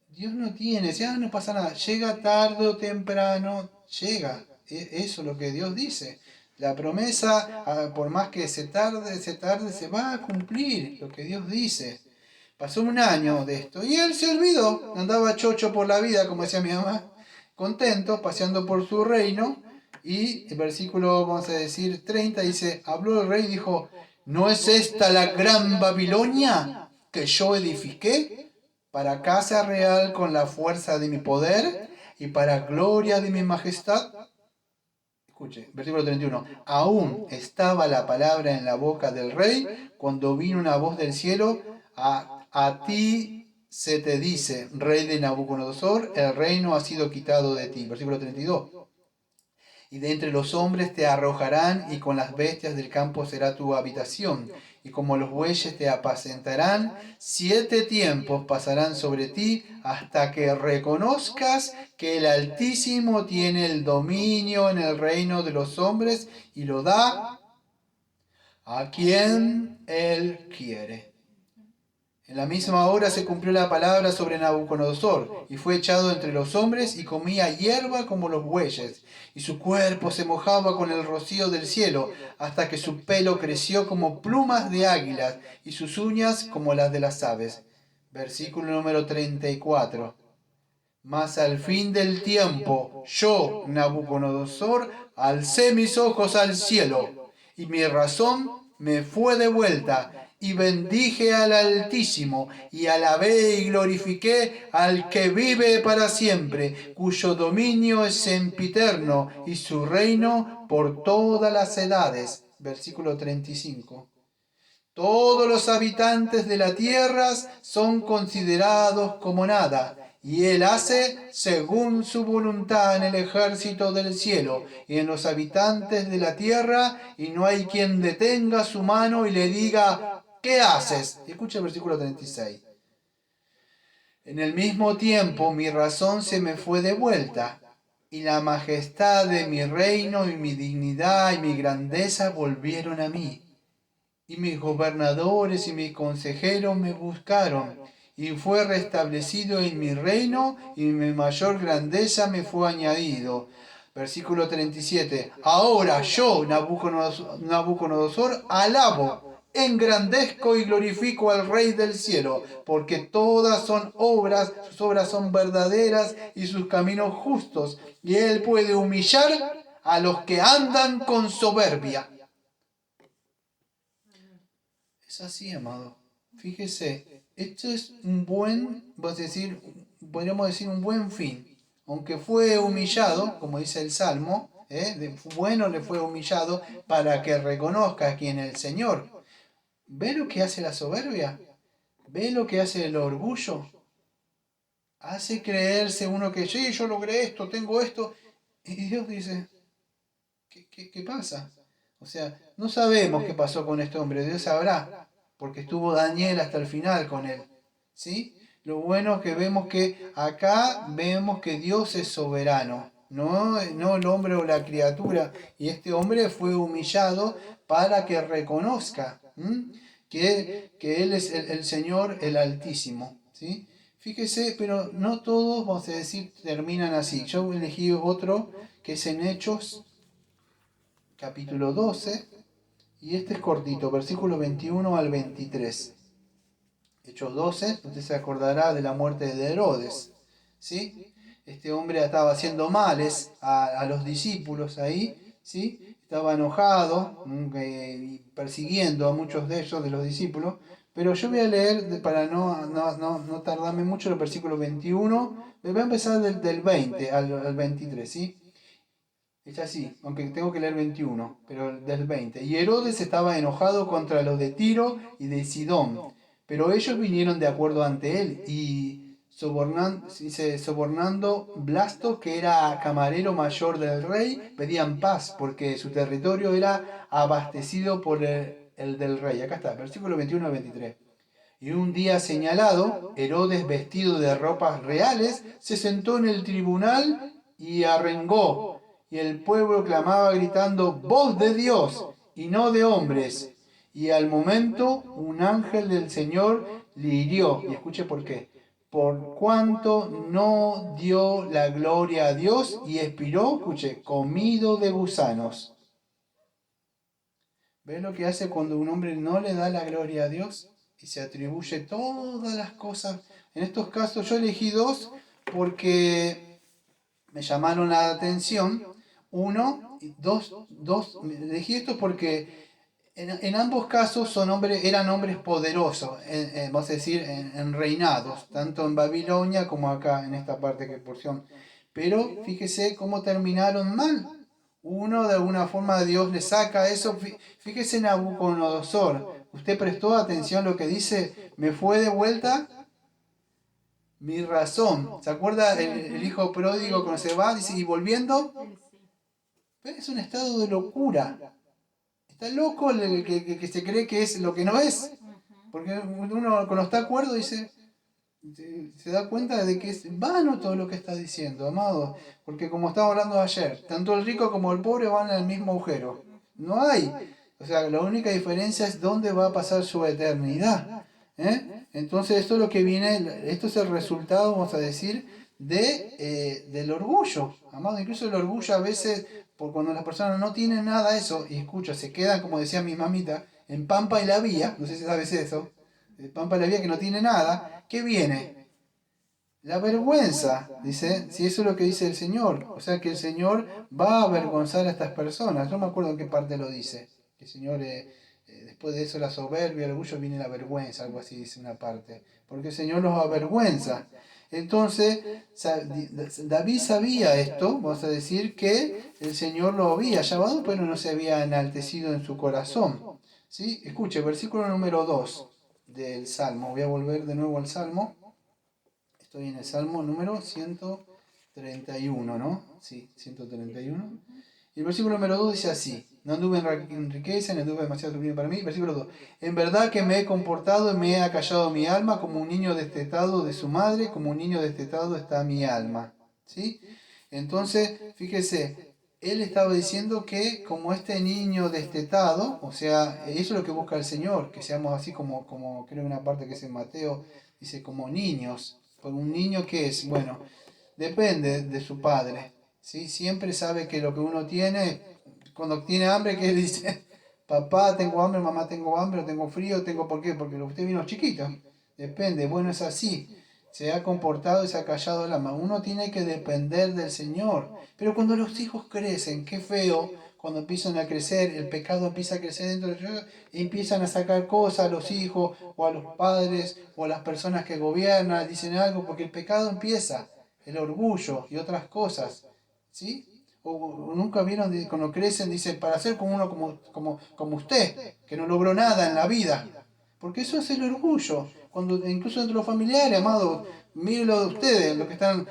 Speaker 2: Dios no tiene, ya no pasa nada. Llega tarde o temprano, llega. Eso es lo que Dios dice. La promesa, por más que se tarde, se va a cumplir lo que Dios dice. Pasó un año de esto y él se olvidó. Andaba chocho por la vida, como decía mi mamá, contento, paseando por su reino. Y el versículo, vamos a decir, 30 dice, habló el rey y dijo, ¿no es esta la gran Babilonia que yo edifiqué para casa real con la fuerza de mi poder y para gloria de mi majestad? Escuche, versículo 31. Aún estaba la palabra en la boca del rey cuando vino una voz del cielo, a ti se te dice, rey de Nabucodonosor, el reino ha sido quitado de ti. Versículo 32. Y de entre los hombres te arrojarán, y con las bestias del campo será tu habitación. Y como los bueyes te apacentarán, 7 tiempos pasarán sobre ti hasta que reconozcas que el Altísimo tiene el dominio en el reino de los hombres y lo da a quien Él quiere. En la misma hora se cumplió la palabra sobre Nabucodonosor, y fue echado entre los hombres y comía hierba como los bueyes, y su cuerpo se mojaba con el rocío del cielo, hasta que su pelo creció como plumas de águilas, y sus uñas como las de las aves. Versículo número 34. Mas al fin del tiempo, yo, Nabucodonosor, alcé mis ojos al cielo, y mi razón me fue de vuelta, y bendije al Altísimo, y alabé y glorifiqué al que vive para siempre, cuyo dominio es sempiterno, y su reino por todas las edades. Versículo 35. Todos los habitantes de la tierra son considerados como nada, y Él hace según su voluntad en el ejército del cielo y en los habitantes de la tierra, y no hay quien detenga su mano y le diga, ¿qué haces? Escucha el versículo 36. En el mismo tiempo mi razón se me fue de vuelta, y la majestad de mi reino y mi dignidad y mi grandeza volvieron a mí. Y mis gobernadores y mis consejeros me buscaron, y fue restablecido en mi reino, y mi mayor grandeza me fue añadido. Versículo 37. Ahora yo, Nabucodonosor, alabo engrandezco y glorifico al Rey del cielo, porque todas son obras, sus obras son verdaderas y sus caminos justos, y él puede humillar a los que andan con soberbia. Es así, amado. Fíjese, esto es un buen, podríamos decir un buen fin. Aunque fue humillado, como dice el Salmo, bueno le fue humillado para que reconozca quién es el Señor. ¿Ve lo que hace la soberbia? ¿Ve lo que hace el orgullo? Hace creerse uno que sí, yo logré esto, tengo esto. Y Dios dice, ¿qué pasa? O sea, no sabemos qué pasó con este hombre, Dios sabrá, porque estuvo Daniel hasta el final con él. ¿Sí? Lo bueno es que vemos que acá vemos que Dios es soberano, no el hombre o la criatura. Y este hombre fue humillado para que reconozca que Él es el Señor, el Altísimo. ¿Sí? Fíjese, pero no todos, vamos a decir, terminan así. Yo elegí otro que es en Hechos, capítulo 12, y este es cortito, versículo 21 al 23. Hechos 12, usted se acordará de la muerte de Herodes. ¿Sí? Este hombre estaba haciendo males a los discípulos ahí, ¿sí? Estaba enojado, persiguiendo a muchos de ellos, de los discípulos. Pero yo voy a leer, para no tardarme mucho, el versículo 21. Voy a empezar del 20 al 23, ¿sí? Es así, aunque tengo que leer 21, pero del 20. Y Herodes estaba enojado contra los de Tiro y de Sidón, pero ellos vinieron de acuerdo ante él y sobornando Blasto, que era camarero mayor del rey, pedían paz porque su territorio era abastecido por el del rey. Acá está, versículo 21 al 23. Y un día señalado, Herodes, vestido de ropas reales, se sentó en el tribunal y arengó. Y el pueblo clamaba gritando, voz de Dios y no de hombres. Y al momento un ángel del Señor le hirió. Y escuche por qué. Por cuanto no dio la gloria a Dios y expiró, escuche, comido de gusanos. ¿Ves lo que hace cuando un hombre no le da la gloria a Dios y se atribuye todas las cosas? En estos casos yo elegí dos porque me llamaron la atención. Elegí estos porque en ambos casos eran hombres poderosos, vamos a decir, en reinados, tanto en Babilonia como acá en esta parte que porción. Pero fíjese cómo terminaron mal. Uno de alguna forma Dios le saca eso. Fíjese en Nabucodonosor. ¿Usted prestó atención a lo que dice? Me fue de vuelta mi razón. ¿Se acuerda el hijo pródigo cuando se va? Dice, y volviendo. Es un estado de locura. Está loco el que se cree que es lo que no es. Porque uno cuando está de acuerdo dice, se da cuenta de que es vano todo lo que está diciendo, amado. Porque como estábamos hablando ayer, tanto el rico como el pobre van al mismo agujero. No hay. O sea, la única diferencia es dónde va a pasar su eternidad. Entonces esto es lo que viene, esto es el resultado, vamos a decir, del orgullo. Amado, incluso el orgullo a veces, por cuando las personas no tienen nada de eso, y escucha, se quedan, como decía mi mamita, en Pampa y la Vía, no sé si sabes eso, Pampa y la Vía que no tiene nada, ¿qué viene? La vergüenza, dice, si eso es lo que dice el Señor. O sea que el Señor va a avergonzar a estas personas. No me acuerdo en qué parte lo dice. Que el Señor, después de eso, la soberbia, el orgullo, viene la vergüenza, algo así dice una parte. Porque el Señor los avergüenza. Entonces, David sabía esto, vamos a decir que el Señor lo había llamado, pero no se había enaltecido en su corazón. ¿Sí? Escuche, versículo número 2 del Salmo. Voy a volver de nuevo al Salmo. Estoy en el Salmo número 131, ¿no? Sí, 131. Y el versículo número 2 dice así: no anduve en riqueza, ni anduve demasiado turbio para mí. Versículo 2. En verdad que me he comportado y me he acallado mi alma como un niño destetado de su madre, como un niño destetado está mi alma. ¿Sí? Entonces, fíjese, él estaba diciendo que como este niño destetado, o sea, eso es lo que busca el Señor, que seamos así como creo una parte que es en Mateo, dice como niños. Por un niño que es, bueno, depende de su padre. ¿Sí? Siempre sabe que lo que uno tiene, cuando tiene hambre, ¿qué dice? papá, tengo hambre, mamá, tengo hambre, tengo frío, ¿por qué? Porque usted vino chiquito. Depende, bueno, es así. Se ha comportado y se ha callado la mano. Uno tiene que depender del Señor. Pero cuando los hijos crecen, qué feo, cuando empiezan a crecer, el pecado empieza a crecer dentro de ellos, y empiezan a sacar cosas a los hijos, o a los padres, o a las personas que gobiernan, dicen algo, porque el pecado empieza, el orgullo y otras cosas. ¿Sí? O nunca vieron cuando crecen, dicen, para ser como uno como usted, que no logró nada en la vida. Porque eso es el orgullo. Cuando, incluso entre los familiares, amados, mírenlo de ustedes, los que están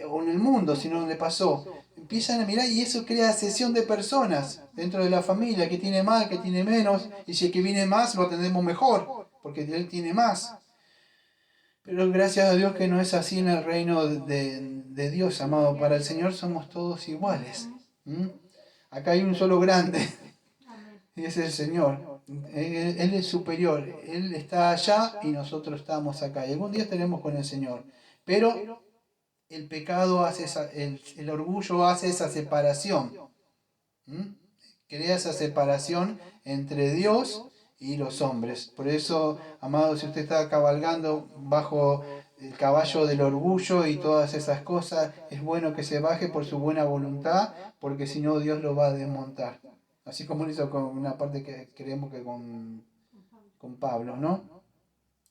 Speaker 2: o en el mundo, si no le pasó. Empiezan a mirar y eso crea sesión de personas dentro de la familia, que tiene más, que tiene menos, y si el que viene más lo atendemos mejor, porque él tiene más. Pero gracias a Dios que no es así en el reino de Dios, amado. Para el Señor somos todos iguales. ¿Mm? Acá hay un solo grande, y es el Señor. Él es superior. Él está allá y nosotros estamos acá. Y algún día estaremos con el Señor. Pero el pecado hace el orgullo hace esa separación. ¿Mm? Crea esa separación entre Dios y los hombres. Por eso, amado, si usted está cabalgando bajo el caballo del orgullo y todas esas cosas, es bueno que se baje por su buena voluntad, porque si no Dios lo va a desmontar. Así como lo hizo con una parte que creemos que con Pablo, ¿no?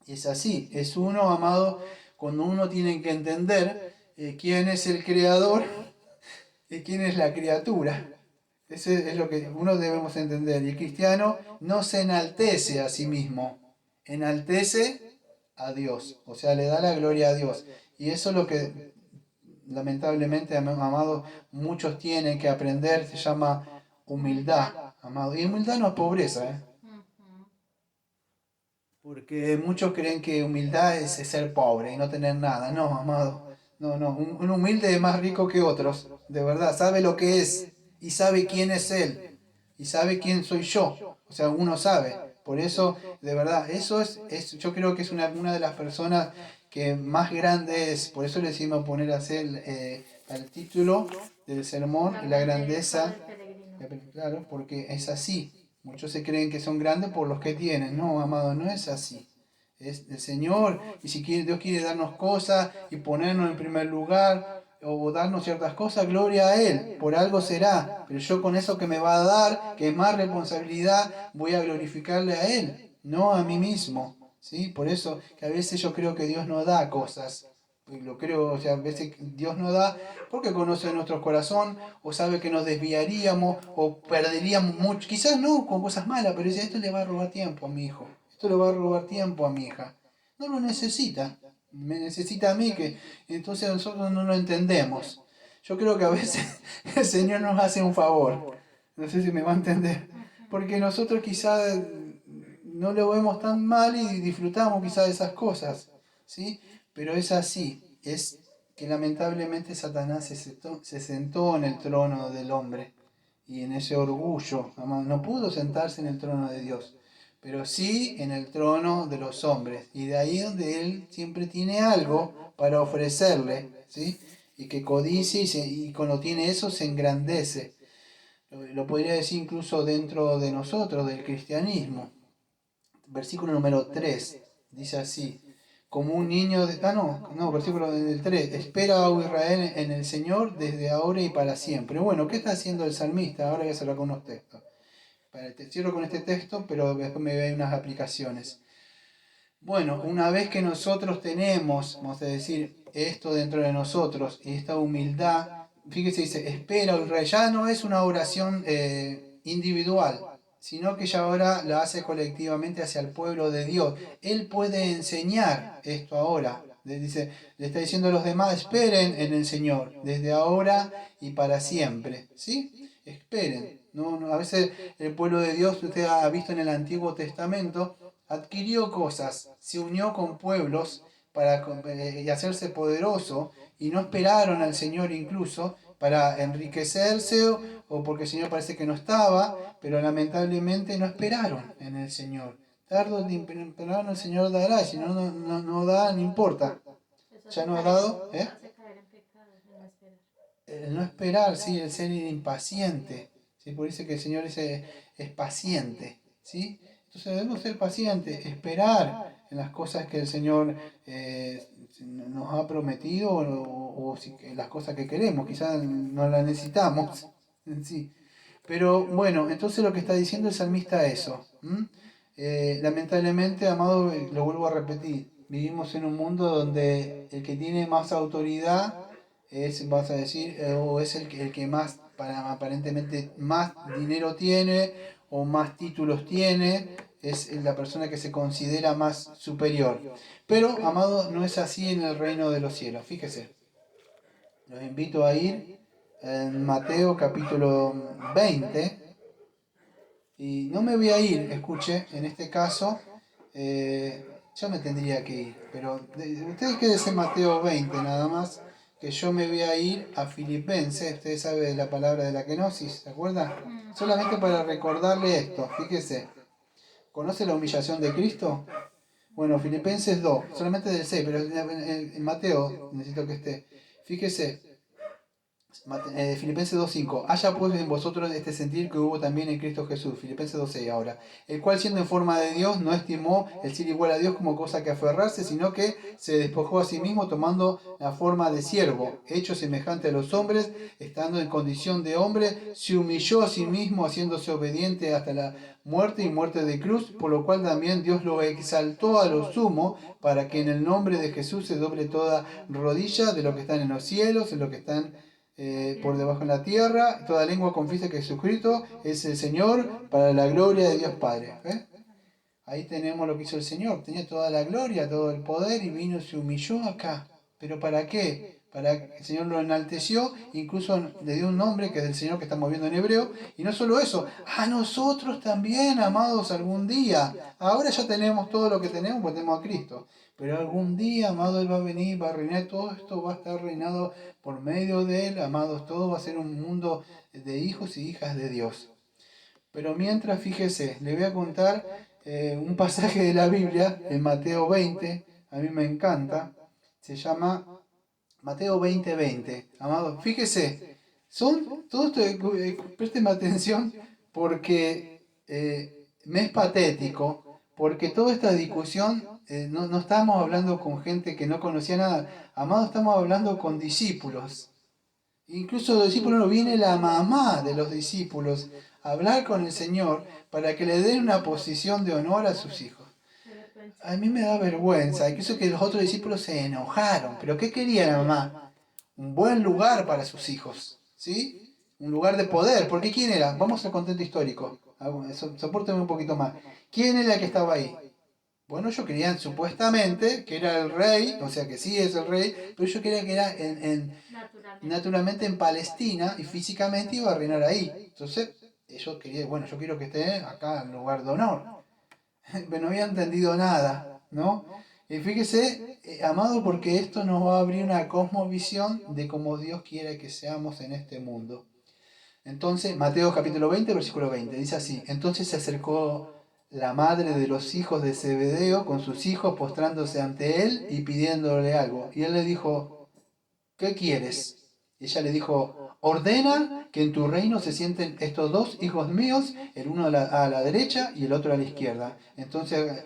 Speaker 2: Es así, es uno, amado, cuando uno tiene que entender quién es el creador y quién es la criatura. Eso es lo que uno debemos entender. Y el cristiano no se enaltece a sí mismo, enaltece a Dios, o sea, le da la gloria a Dios. Y eso es lo que lamentablemente, amado, muchos tienen que aprender, se llama humildad, amado. Y humildad no es pobreza, ¿eh? Porque muchos creen que humildad es ser pobre y no tener nada. No, amado. No, no. Un humilde es más rico que otros. De verdad. Sabe lo que es. Y sabe quién es Él. Y sabe quién soy yo. O sea, uno sabe. Por eso, de verdad, eso es yo creo que es una de las personas que más grande es. Por eso le decimos poner a hacer el título del sermón, la grandeza. Claro, porque es así. Muchos se creen que son grandes por los que tienen. No, amado, no es así. Es el Señor. Y si Dios quiere darnos cosas y ponernos en primer lugar o darnos ciertas cosas, gloria a Él. Por algo será. Pero yo con eso que me va a dar, que es más responsabilidad, voy a glorificarle a Él, no a mí mismo. ¿Sí? Por eso que a veces yo creo que Dios nos da cosas. Y lo creo, o sea, a veces Dios nos da porque conoce nuestro corazón o sabe que nos desviaríamos o perderíamos mucho, quizás no con cosas malas, pero dice, esto le va a robar tiempo a mi hijo, esto le va a robar tiempo a mi hija. No lo necesita, me necesita a mí, que entonces nosotros no lo entendemos. Yo creo que a veces el Señor nos hace un favor, no sé si me va a entender, porque nosotros quizás no lo vemos tan mal y disfrutamos quizás de esas cosas, ¿sí? Pero es así, es que lamentablemente Satanás se sentó en el trono del hombre y en ese orgullo, no pudo sentarse en el trono de Dios, pero sí en el trono de los hombres, y de ahí donde él siempre tiene algo para ofrecerle, ¿sí? Y que codicia y cuando tiene eso se engrandece. Lo podría decir incluso dentro de nosotros, del cristianismo. Versículo número 3 dice así: como un niño de... versículo del 3. Espera, oh Israel, en el Señor desde ahora y para siempre. Bueno, ¿qué está haciendo el salmista? Ahora voy a cerrar con unos textos. Cierro con este texto, pero después me voy a unas aplicaciones. Bueno, una vez que nosotros tenemos, vamos a decir, esto dentro de nosotros y esta humildad, fíjese, dice, espera, oh Israel, ya no es una oración individual, sino que ya ahora la hace colectivamente hacia el pueblo de Dios. Él puede enseñar esto ahora. Dice, le está diciendo a los demás, esperen en el Señor, desde ahora y para siempre. ¿Sí? Esperen. A veces el pueblo de Dios, usted ha visto en el Antiguo Testamento, adquirió cosas, se unió con pueblos para hacerse poderoso y no esperaron al Señor incluso para enriquecerse o porque el Señor parece que no estaba, pero lamentablemente no esperaron en el Señor. Tardo o temprano el Señor dará, y si no da, no importa. Ya no ha dado, El no esperar, sí, el ser impaciente, ¿sí? Por eso que el Señor es paciente, ¿sí? Entonces debemos ser pacientes, esperar en las cosas que el Señor nos ha prometido o si, las cosas que queremos, quizás no las necesitamos, sí. Pero bueno, entonces lo que está diciendo el salmista es eso. Lamentablemente, amado, lo vuelvo a repetir, vivimos en un mundo donde el que tiene más autoridad es, vas a decir, o es el que más, aparentemente, más dinero tiene o más títulos tiene, es la persona que se considera más superior. Pero, amado, no es así en el reino de los cielos. Fíjese, los invito a ir en Mateo capítulo 20. Y no me voy a ir, escuche, en este caso, yo me tendría que ir, pero ustedes quédense en Mateo 20 nada más, que yo me voy a ir a Filipenses, ustedes saben la palabra de la kenosis, ¿se acuerdan? Solamente para recordarle esto, fíjese, ¿conoce la humillación de Cristo? Bueno, Filipenses 2, solamente del 6, pero en Mateo necesito que esté. Fíjese, Filipenses 2.5. Haya pues en vosotros este sentir que hubo también en Cristo Jesús. Filipenses 2.6 ahora. El cual siendo en forma de Dios no estimó el ser igual a Dios como cosa que aferrarse, sino que se despojó a sí mismo tomando la forma de siervo, hecho semejante a los hombres, estando en condición de hombre, se humilló a sí mismo haciéndose obediente hasta la muerte y muerte de cruz, por lo cual también Dios lo exaltó a lo sumo para que en el nombre de Jesús se doble toda rodilla de lo que están en los cielos, de lo que están por debajo de la tierra, toda lengua confiesa que Jesucristo es el Señor para la gloria de Dios Padre. Ahí tenemos lo que hizo el Señor, tenía toda la gloria, todo el poder y vino y se humilló acá. ¿Pero para qué? Para que el Señor lo enalteció, incluso le dio un nombre que es el Señor que estamos viendo en hebreo, y no solo eso, a nosotros también, amados, algún día. Ahora ya tenemos todo lo que tenemos, pues tenemos a Cristo. Pero algún día, amado, Él va a venir, va a reinar, todo esto va a estar reinado por medio de Él, amados, todo va a ser un mundo de hijos y hijas de Dios. Pero mientras, fíjese, le voy a contar un pasaje de la Biblia, en Mateo 20, a mí me encanta, se llama Mateo 20:20. Amado, fíjese, son todo esto, présteme atención porque me es patético, porque toda esta discusión no estamos hablando con gente que no conocía nada, amado, estamos hablando con discípulos. Incluso los discípulos no viene la mamá de los discípulos a hablar con el Señor para que le den una posición de honor a sus hijos. A mí me da vergüenza, incluso que los otros discípulos se enojaron. ¿Pero qué quería la mamá? Un buen lugar para sus hijos, ¿sí? Un lugar de poder. Porque ¿quién era? Vamos al contexto histórico. Sopórteme un poquito más. ¿Quién era el que estaba ahí? Bueno, ellos creían supuestamente que era el rey, o sea que sí es el rey, pero ellos creían que era naturalmente en Palestina y físicamente iba a reinar ahí. Entonces, ellos querían, bueno, yo quiero que esté acá en lugar de honor. Pero no había entendido nada, ¿no? Y fíjese, amado, porque esto nos va a abrir una cosmovisión de cómo Dios quiere que seamos en este mundo. Entonces, Mateo capítulo 20, versículo 20, dice así: entonces se acercó la madre de los hijos de Zebedeo con sus hijos postrándose ante él y pidiéndole algo. Y él le dijo, ¿qué quieres? Y ella le dijo, ordena que en tu reino se sienten estos dos hijos míos, el uno a la derecha y el otro a la izquierda. Entonces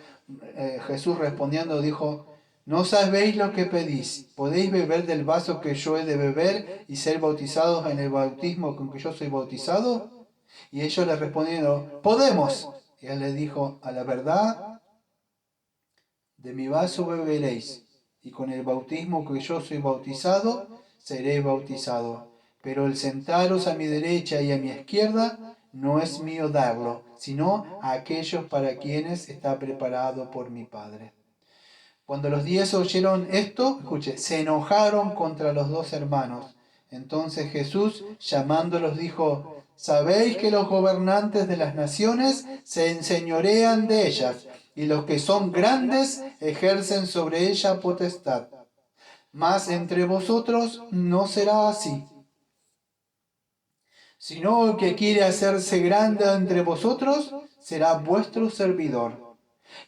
Speaker 2: Jesús respondiendo dijo, no sabéis lo que pedís. ¿Podéis beber del vaso que yo he de beber y ser bautizados en el bautismo con que yo soy bautizado? Y ellos le respondieron, podemos. Y él les dijo, a la verdad, de mi vaso beberéis, y con el bautismo que yo soy bautizado, seré bautizado. Pero el sentaros a mi derecha y a mi izquierda no es mío darlo, sino a aquellos para quienes está preparado por mi Padre. Cuando los 10 oyeron esto, escuche, se enojaron contra los dos hermanos. Entonces Jesús, llamándolos, dijo, ¿sabéis que los gobernantes de las naciones se enseñorean de ellas, y los que son grandes ejercen sobre ella potestad? Mas entre vosotros no será así, sino el que quiere hacerse grande entre vosotros será vuestro servidor.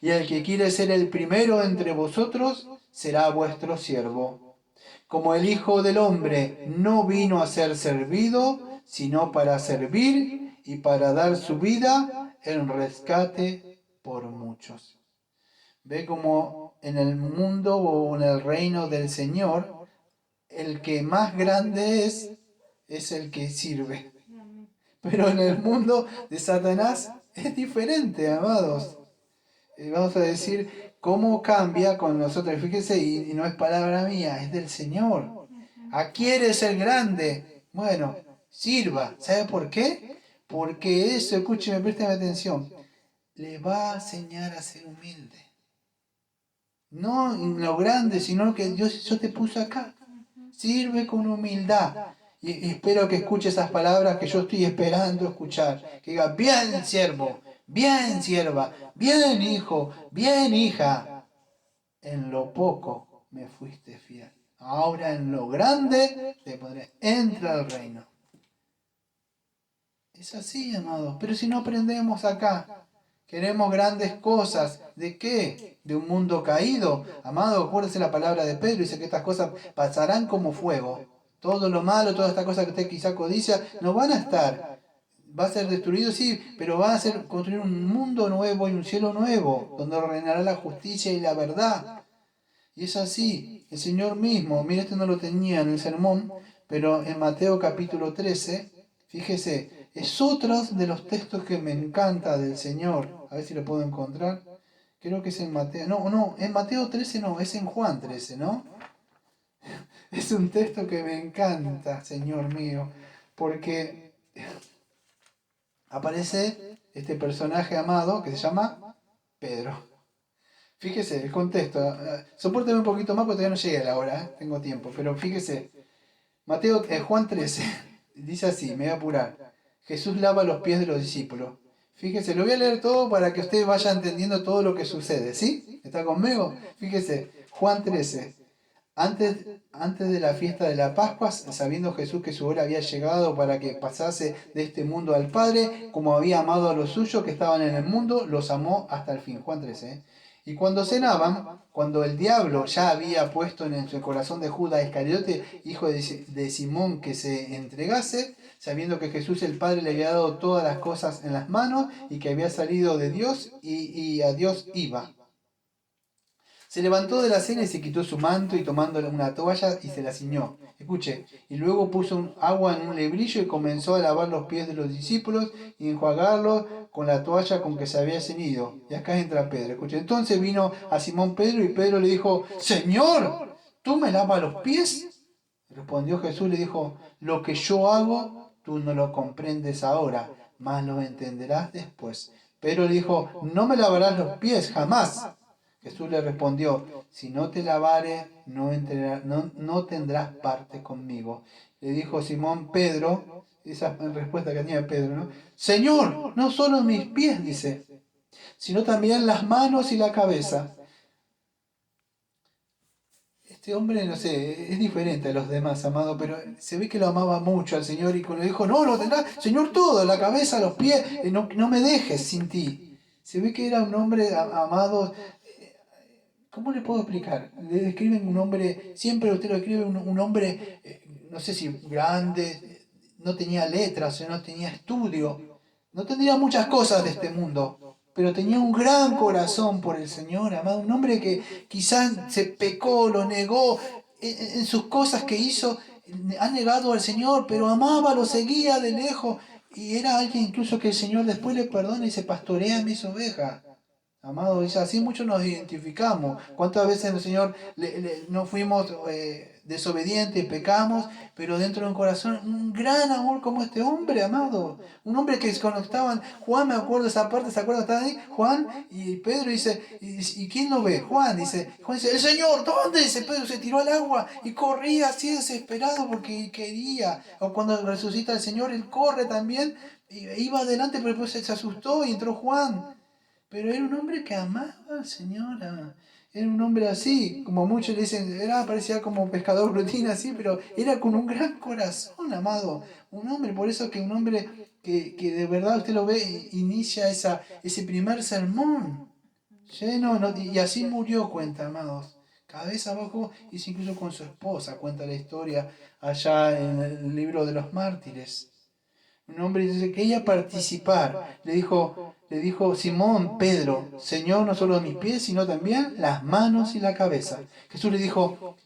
Speaker 2: Y el que quiere ser el primero entre vosotros será vuestro siervo. Como el Hijo del Hombre no vino a ser servido, sino para servir y para dar su vida en rescate por muchos. Ve como en el mundo o en el reino del Señor, el que más grande es el que sirve. Pero en el mundo de Satanás es diferente, amados. Vamos a decir cómo cambia con nosotros. Fíjese, y no es palabra mía, es del Señor. Aquí eres el grande. Bueno, sirva. ¿Sabe por qué? Porque eso, escúcheme, présteme atención, le va a enseñar a ser humilde. No en lo grande, sino que Dios yo te puse acá. Sirve con humildad. Y espero que escuche esas palabras que yo estoy esperando escuchar. Que diga, bien siervo, bien sierva, bien hijo, bien hija. En lo poco me fuiste fiel. Ahora en lo grande te pondré. Entra al reino. Es así, amados. Pero si no aprendemos acá, queremos grandes cosas. ¿De qué? De un mundo caído. Amado, acuérdese la palabra de Pedro. Dice que estas cosas pasarán como fuego. Todo lo malo, todas estas cosas que usted quizá codicia, no van a estar. Va a ser destruido, sí, pero va a ser construir un mundo nuevo y un cielo nuevo, donde reinará la justicia y la verdad. Y es así. El Señor mismo, mire, este no lo tenía en el sermón, pero en Mateo capítulo 13, fíjese, es otro de los textos que me encanta del Señor. A ver si lo puedo encontrar. Creo que es en Mateo. No, en Mateo 13 no, es en Juan 13, ¿no? Es un texto que me encanta, Señor mío, porque aparece este personaje amado que se llama Pedro. Fíjese, el contexto. Sopórteme un poquito más porque todavía no llegué a la hora, tengo tiempo. Pero fíjese, Juan 13, dice así, me voy a apurar. Jesús lava los pies de los discípulos. Fíjese, lo voy a leer todo para que usted vaya entendiendo todo lo que sucede, ¿sí? ¿Está conmigo? Fíjese, Juan 13. Antes de la fiesta de la Pascua, sabiendo Jesús que su hora había llegado para que pasase de este mundo al Padre, como había amado a los suyos que estaban en el mundo, los amó hasta el fin. Juan 13. Y cuando cenaban, cuando el diablo ya había puesto en el corazón de Judas Iscariote, hijo de Simón, que se entregase, sabiendo que Jesús el Padre le había dado todas las cosas en las manos y que había salido de Dios y a Dios iba. Se levantó de la cena y se quitó su manto y tomando una toalla y se la ciñó. Escuche, y luego puso agua en un lebrillo y comenzó a lavar los pies de los discípulos y enjuagarlos con la toalla con que se había ceñido. Y acá entra Pedro. Escuche, entonces vino a Simón Pedro y Pedro le dijo, Señor, ¿tú me lavas los pies? Respondió Jesús y le dijo, lo que yo hago, tú no lo comprendes ahora, mas lo entenderás después. Pedro le dijo, no me lavarás los pies jamás. Jesús le respondió, si no te lavares, no tendrás parte conmigo. Le dijo Simón Pedro, esa respuesta que tenía Pedro, ¿no? Señor, no solo mis pies, dice, sino también las manos y la cabeza. Este hombre, no sé, es diferente a los demás, amado, pero se ve que lo amaba mucho al Señor y cuando le dijo, no, lo tendrás, Señor, todo, la cabeza, los pies, no me dejes sin ti. Se ve que era un hombre amado. ¿Cómo le puedo explicar? Le describen un hombre, siempre usted lo describe un hombre, no sé si grande, no tenía letras, no tenía estudio, no tendría muchas cosas de este mundo, pero tenía un gran corazón por el Señor, amado, un hombre que quizás se pecó, lo negó, en sus cosas que hizo, ha negado al Señor, pero amaba, lo seguía de lejos, y era alguien incluso que el Señor después le perdona y se pastorea mis ovejas. Amado, y así muchos nos identificamos. ¿Cuántas veces el Señor no fuimos desobedientes, pecamos, pero dentro de un corazón un gran amor como este hombre, amado? Un hombre que cuando estaban, Juan, me acuerdo de esa parte, ¿se acuerdan? Estaban ahí, Juan y Pedro dice, ¿y quién lo ve? Juan dice, el Señor, ¿dónde? Dice Pedro, se tiró al agua y corría así desesperado porque quería. O cuando resucita el Señor, él corre también, y iba adelante, pero después se asustó y entró Juan. Pero era un hombre que amaba al Señor. Era un hombre así, como muchos le dicen, parecía como pescador rutina así, pero era con un gran corazón, amado. Un hombre, por eso que un hombre que de verdad usted lo ve, inicia ese primer sermón. Lleno, y así murió, cuenta, amados. Cabeza abajo, y incluso con su esposa, cuenta la historia allá en el libro de los mártires. Un hombre dice, quería participar. Le dijo Simón, Pedro, Señor, no solo mis pies, sino también las manos y la cabeza. Jesús le dijo,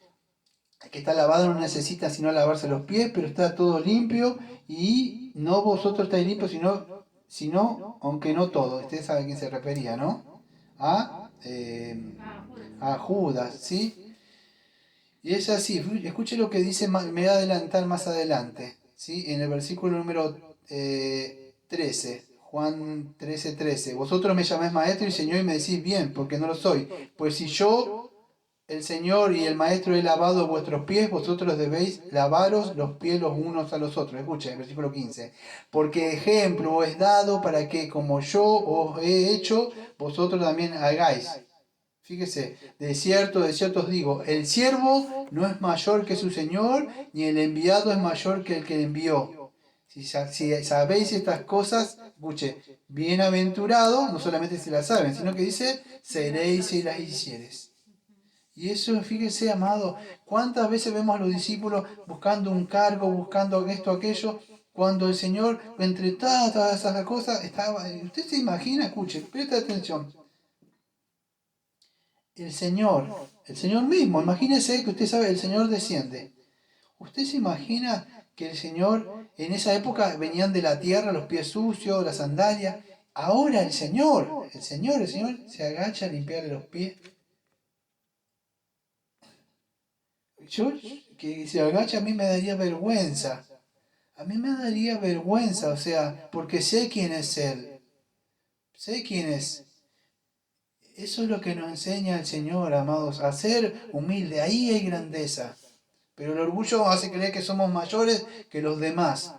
Speaker 2: el que está lavado no necesita sino lavarse los pies, pero está todo limpio y no vosotros estáis limpios, sino aunque no todo. Usted sabe a quién se refería, ¿no? A Judas, ¿sí? Y es así, escuche lo que dice, me voy a adelantar más adelante, ¿sí? En el versículo número 13, Juan 13, 13. Vosotros me llamáis maestro y señor y me decís bien, porque no lo soy. Pues si yo, el Señor y el Maestro, he lavado vuestros pies, vosotros debéis lavaros los pies los unos a los otros. Escuchen, versículo 15. Porque ejemplo os es dado para que, como yo os he hecho, vosotros también hagáis. Fíjese, de cierto os digo, el siervo no es mayor que su Señor, ni el enviado es mayor que el que le envió. Si sabéis estas cosas, escuche, bienaventurado, no solamente si las saben, sino que dice, seréis si las hicieres. Y eso, fíjese, amado, cuántas veces vemos a los discípulos buscando un cargo, buscando esto, aquello, cuando el Señor, entre todas esas cosas, estaba. Usted se imagina, escuche, presta atención. El Señor mismo, imagínese que usted sabe, el Señor desciende. ¿Usted se imagina que el Señor, en esa época venían de la tierra los pies sucios, las sandalias? Ahora el Señor se agacha a limpiarle los pies. Yo, que se agacha, a mí me daría vergüenza. A mí me daría vergüenza, o sea, porque sé quién es Él. Sé quién es. Eso es lo que nos enseña el Señor, amados, a ser humilde. Ahí hay grandeza. Pero el orgullo hace creer que somos mayores que los demás.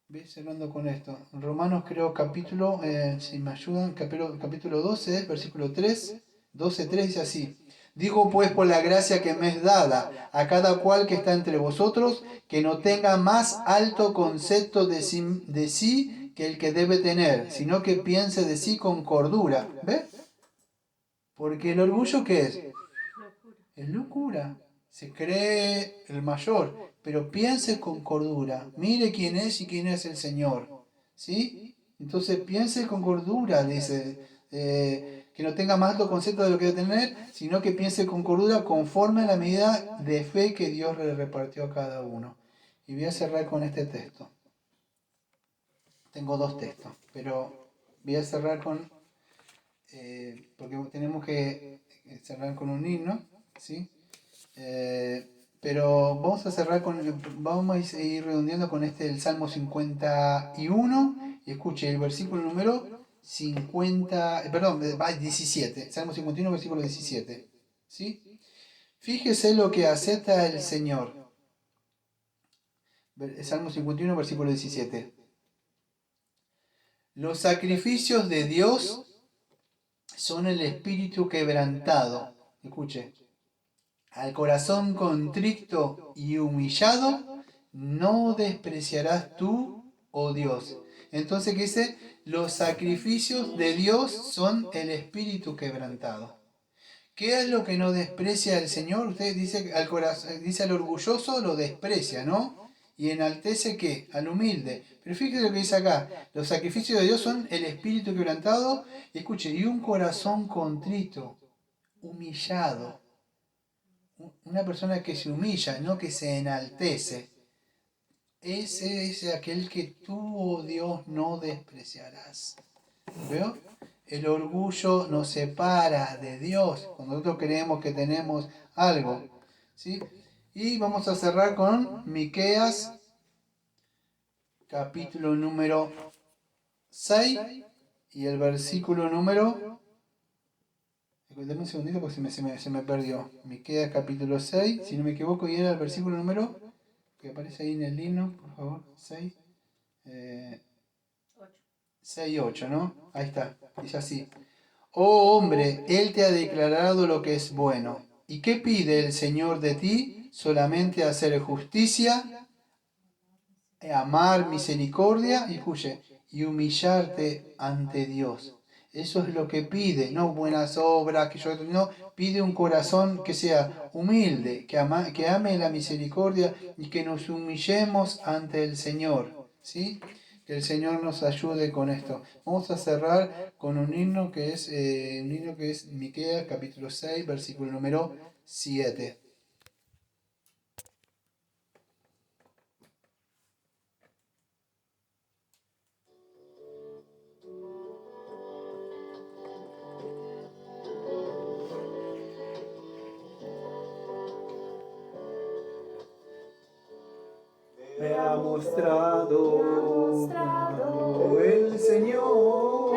Speaker 2: ¿Ves? Cerrando con esto. Romanos, creo, capítulo, si me ayudan, capítulo 12, versículo 3. 12:3 dice así. Digo pues por la gracia que me es dada a cada cual que está entre vosotros, que no tenga más alto concepto de sí que el que debe tener, sino que piense de sí con cordura. ¿Ves? Porque el orgullo, ¿qué es? Es locura. Se cree el mayor, pero piense con cordura. Mire quién es y quién es el Señor. ¿Sí? Entonces piense con cordura, dice. Que no tenga más alto concepto de lo que debe tener, sino que piense con cordura conforme a la medida de fe que Dios le repartió a cada uno. Y voy a cerrar con este texto. Tengo dos textos, pero voy a cerrar con... porque tenemos que cerrar con un himno, ¿sí? Pero vamos a cerrar vamos a ir redondeando con el Salmo 51, y escuche el versículo número 17, Salmo 51, versículo 17, ¿sí? Fíjese lo que acepta el Señor. Salmo 51, versículo 17. Los sacrificios de Dios son el espíritu quebrantado. Escuche. Al corazón contrito y humillado, no despreciarás tú, oh Dios. Entonces, ¿qué dice? Los sacrificios de Dios son el espíritu quebrantado. ¿Qué es lo que no desprecia el Señor? Usted dice al orgulloso lo desprecia, ¿no? Y enaltece, ¿qué? Al humilde. Pero fíjese lo que dice acá. Los sacrificios de Dios son el espíritu quebrantado, y escuche, y un corazón contrito, humillado. Una persona que se humilla, no que se enaltece. Ese es aquel que tú, oh Dios, no despreciarás. ¿Veo? El orgullo nos separa de Dios cuando nosotros creemos que tenemos algo. ¿Sí? Y vamos a cerrar con Miqueas, capítulo número 6 y el versículo número... Dame un segundito porque se me perdió. Miqueas capítulo 6, si no me equivoco, y era el versículo número que aparece ahí en el himno, por favor. 6, 6 y 8, ¿no? Ahí está, dice así. Oh hombre, Él te ha declarado lo que es bueno. ¿Y qué pide el Señor de ti? Solamente hacer justicia, amar misericordia, y escuche, y humillarte ante Dios. Eso es lo que pide, no buenas obras, no, pide un corazón que sea humilde, que ame la misericordia y que nos humillemos ante el Señor. ¿sí? Que el Señor nos ayude con esto. Vamos a cerrar con un himno que es Miqueas capítulo 6, versículo número 7. Me ha mostrado el Señor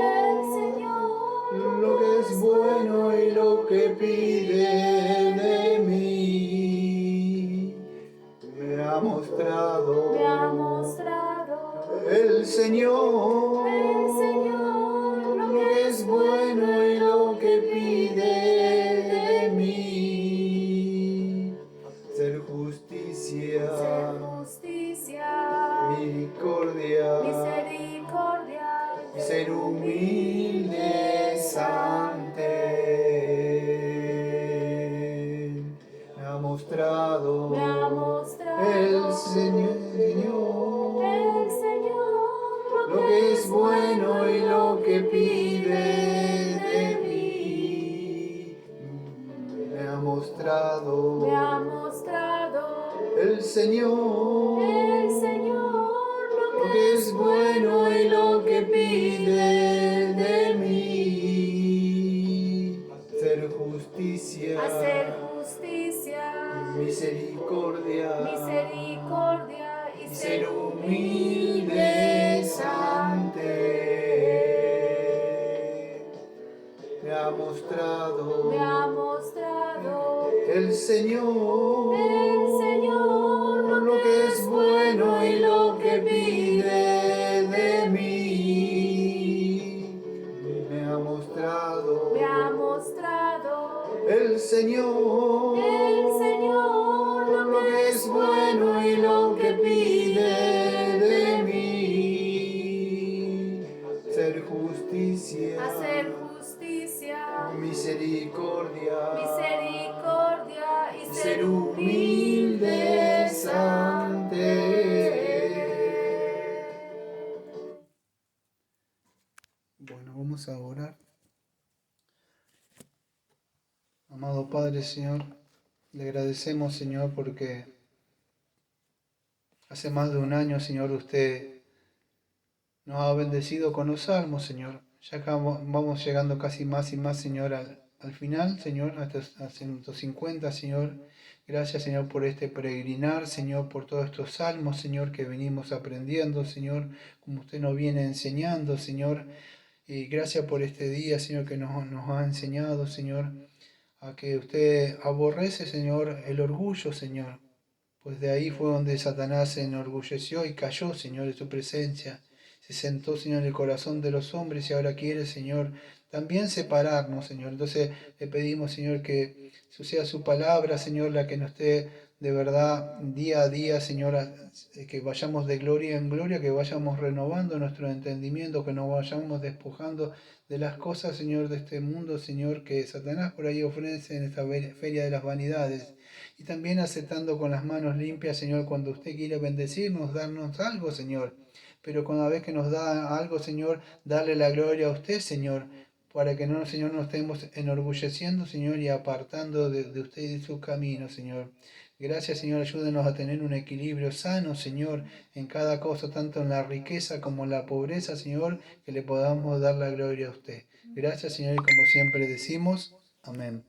Speaker 2: lo que es bueno y lo que pide de mí. Me ha mostrado el Señor lo que es bueno y lo que pide de mí. Ser justicia, misericordia, y ser humildes ante Él. Me ha mostrado el Señor lo que es bueno y lo que pide de mí. Me ha mostrado el Señor lo que es bueno y lo que pide de mí. Hacer justicia, misericordia, y ser humildes ante Él. Me ha mostrado el Señor lo que es bueno y lo que pide de mí. Me ha mostrado el Señor lo que es bueno y lo que pide de mí. Ser justicia, misericordia, y ser humildes ante Él. Bueno, vamos a orar. Amado Padre, Señor, le agradecemos, Señor, porque hace más de un año, Señor, usted nos ha bendecido con los salmos, Señor. Ya acá vamos llegando casi más y más, Señor, al final, Señor, hasta 150, Señor. Gracias, Señor, por este peregrinar, Señor, por todos estos salmos, Señor, que venimos aprendiendo, Señor, como usted nos viene enseñando, Señor. Y gracias por este día, Señor, que nos ha enseñado, Señor, a que usted aborrece, Señor, el orgullo, Señor. Pues de ahí fue donde Satanás se enorgulleció y cayó, Señor, de su presencia. Se sentó, Señor, en el corazón de los hombres y ahora quiere, Señor, también separarnos, Señor. Entonces le pedimos, Señor, que sea su palabra, Señor, la que nos esté de verdad día a día, Señor, que vayamos de gloria en gloria, que vayamos renovando nuestro entendimiento, que nos vayamos despojando de las cosas, Señor, de este mundo, Señor, que Satanás por ahí ofrece en esta feria de las vanidades. Y también aceptando con las manos limpias, Señor, cuando usted quiere bendecirnos, darnos algo, Señor. Pero cada vez que nos da algo, Señor, darle la gloria a usted, Señor, para que no, Señor, nos estemos enorgulleciendo, Señor, y apartando de usted y de su camino, Señor. Gracias, Señor, ayúdenos a tener un equilibrio sano, Señor, en cada cosa, tanto en la riqueza como en la pobreza, Señor, que le podamos dar la gloria a usted. Gracias, Señor, y como siempre decimos, amén.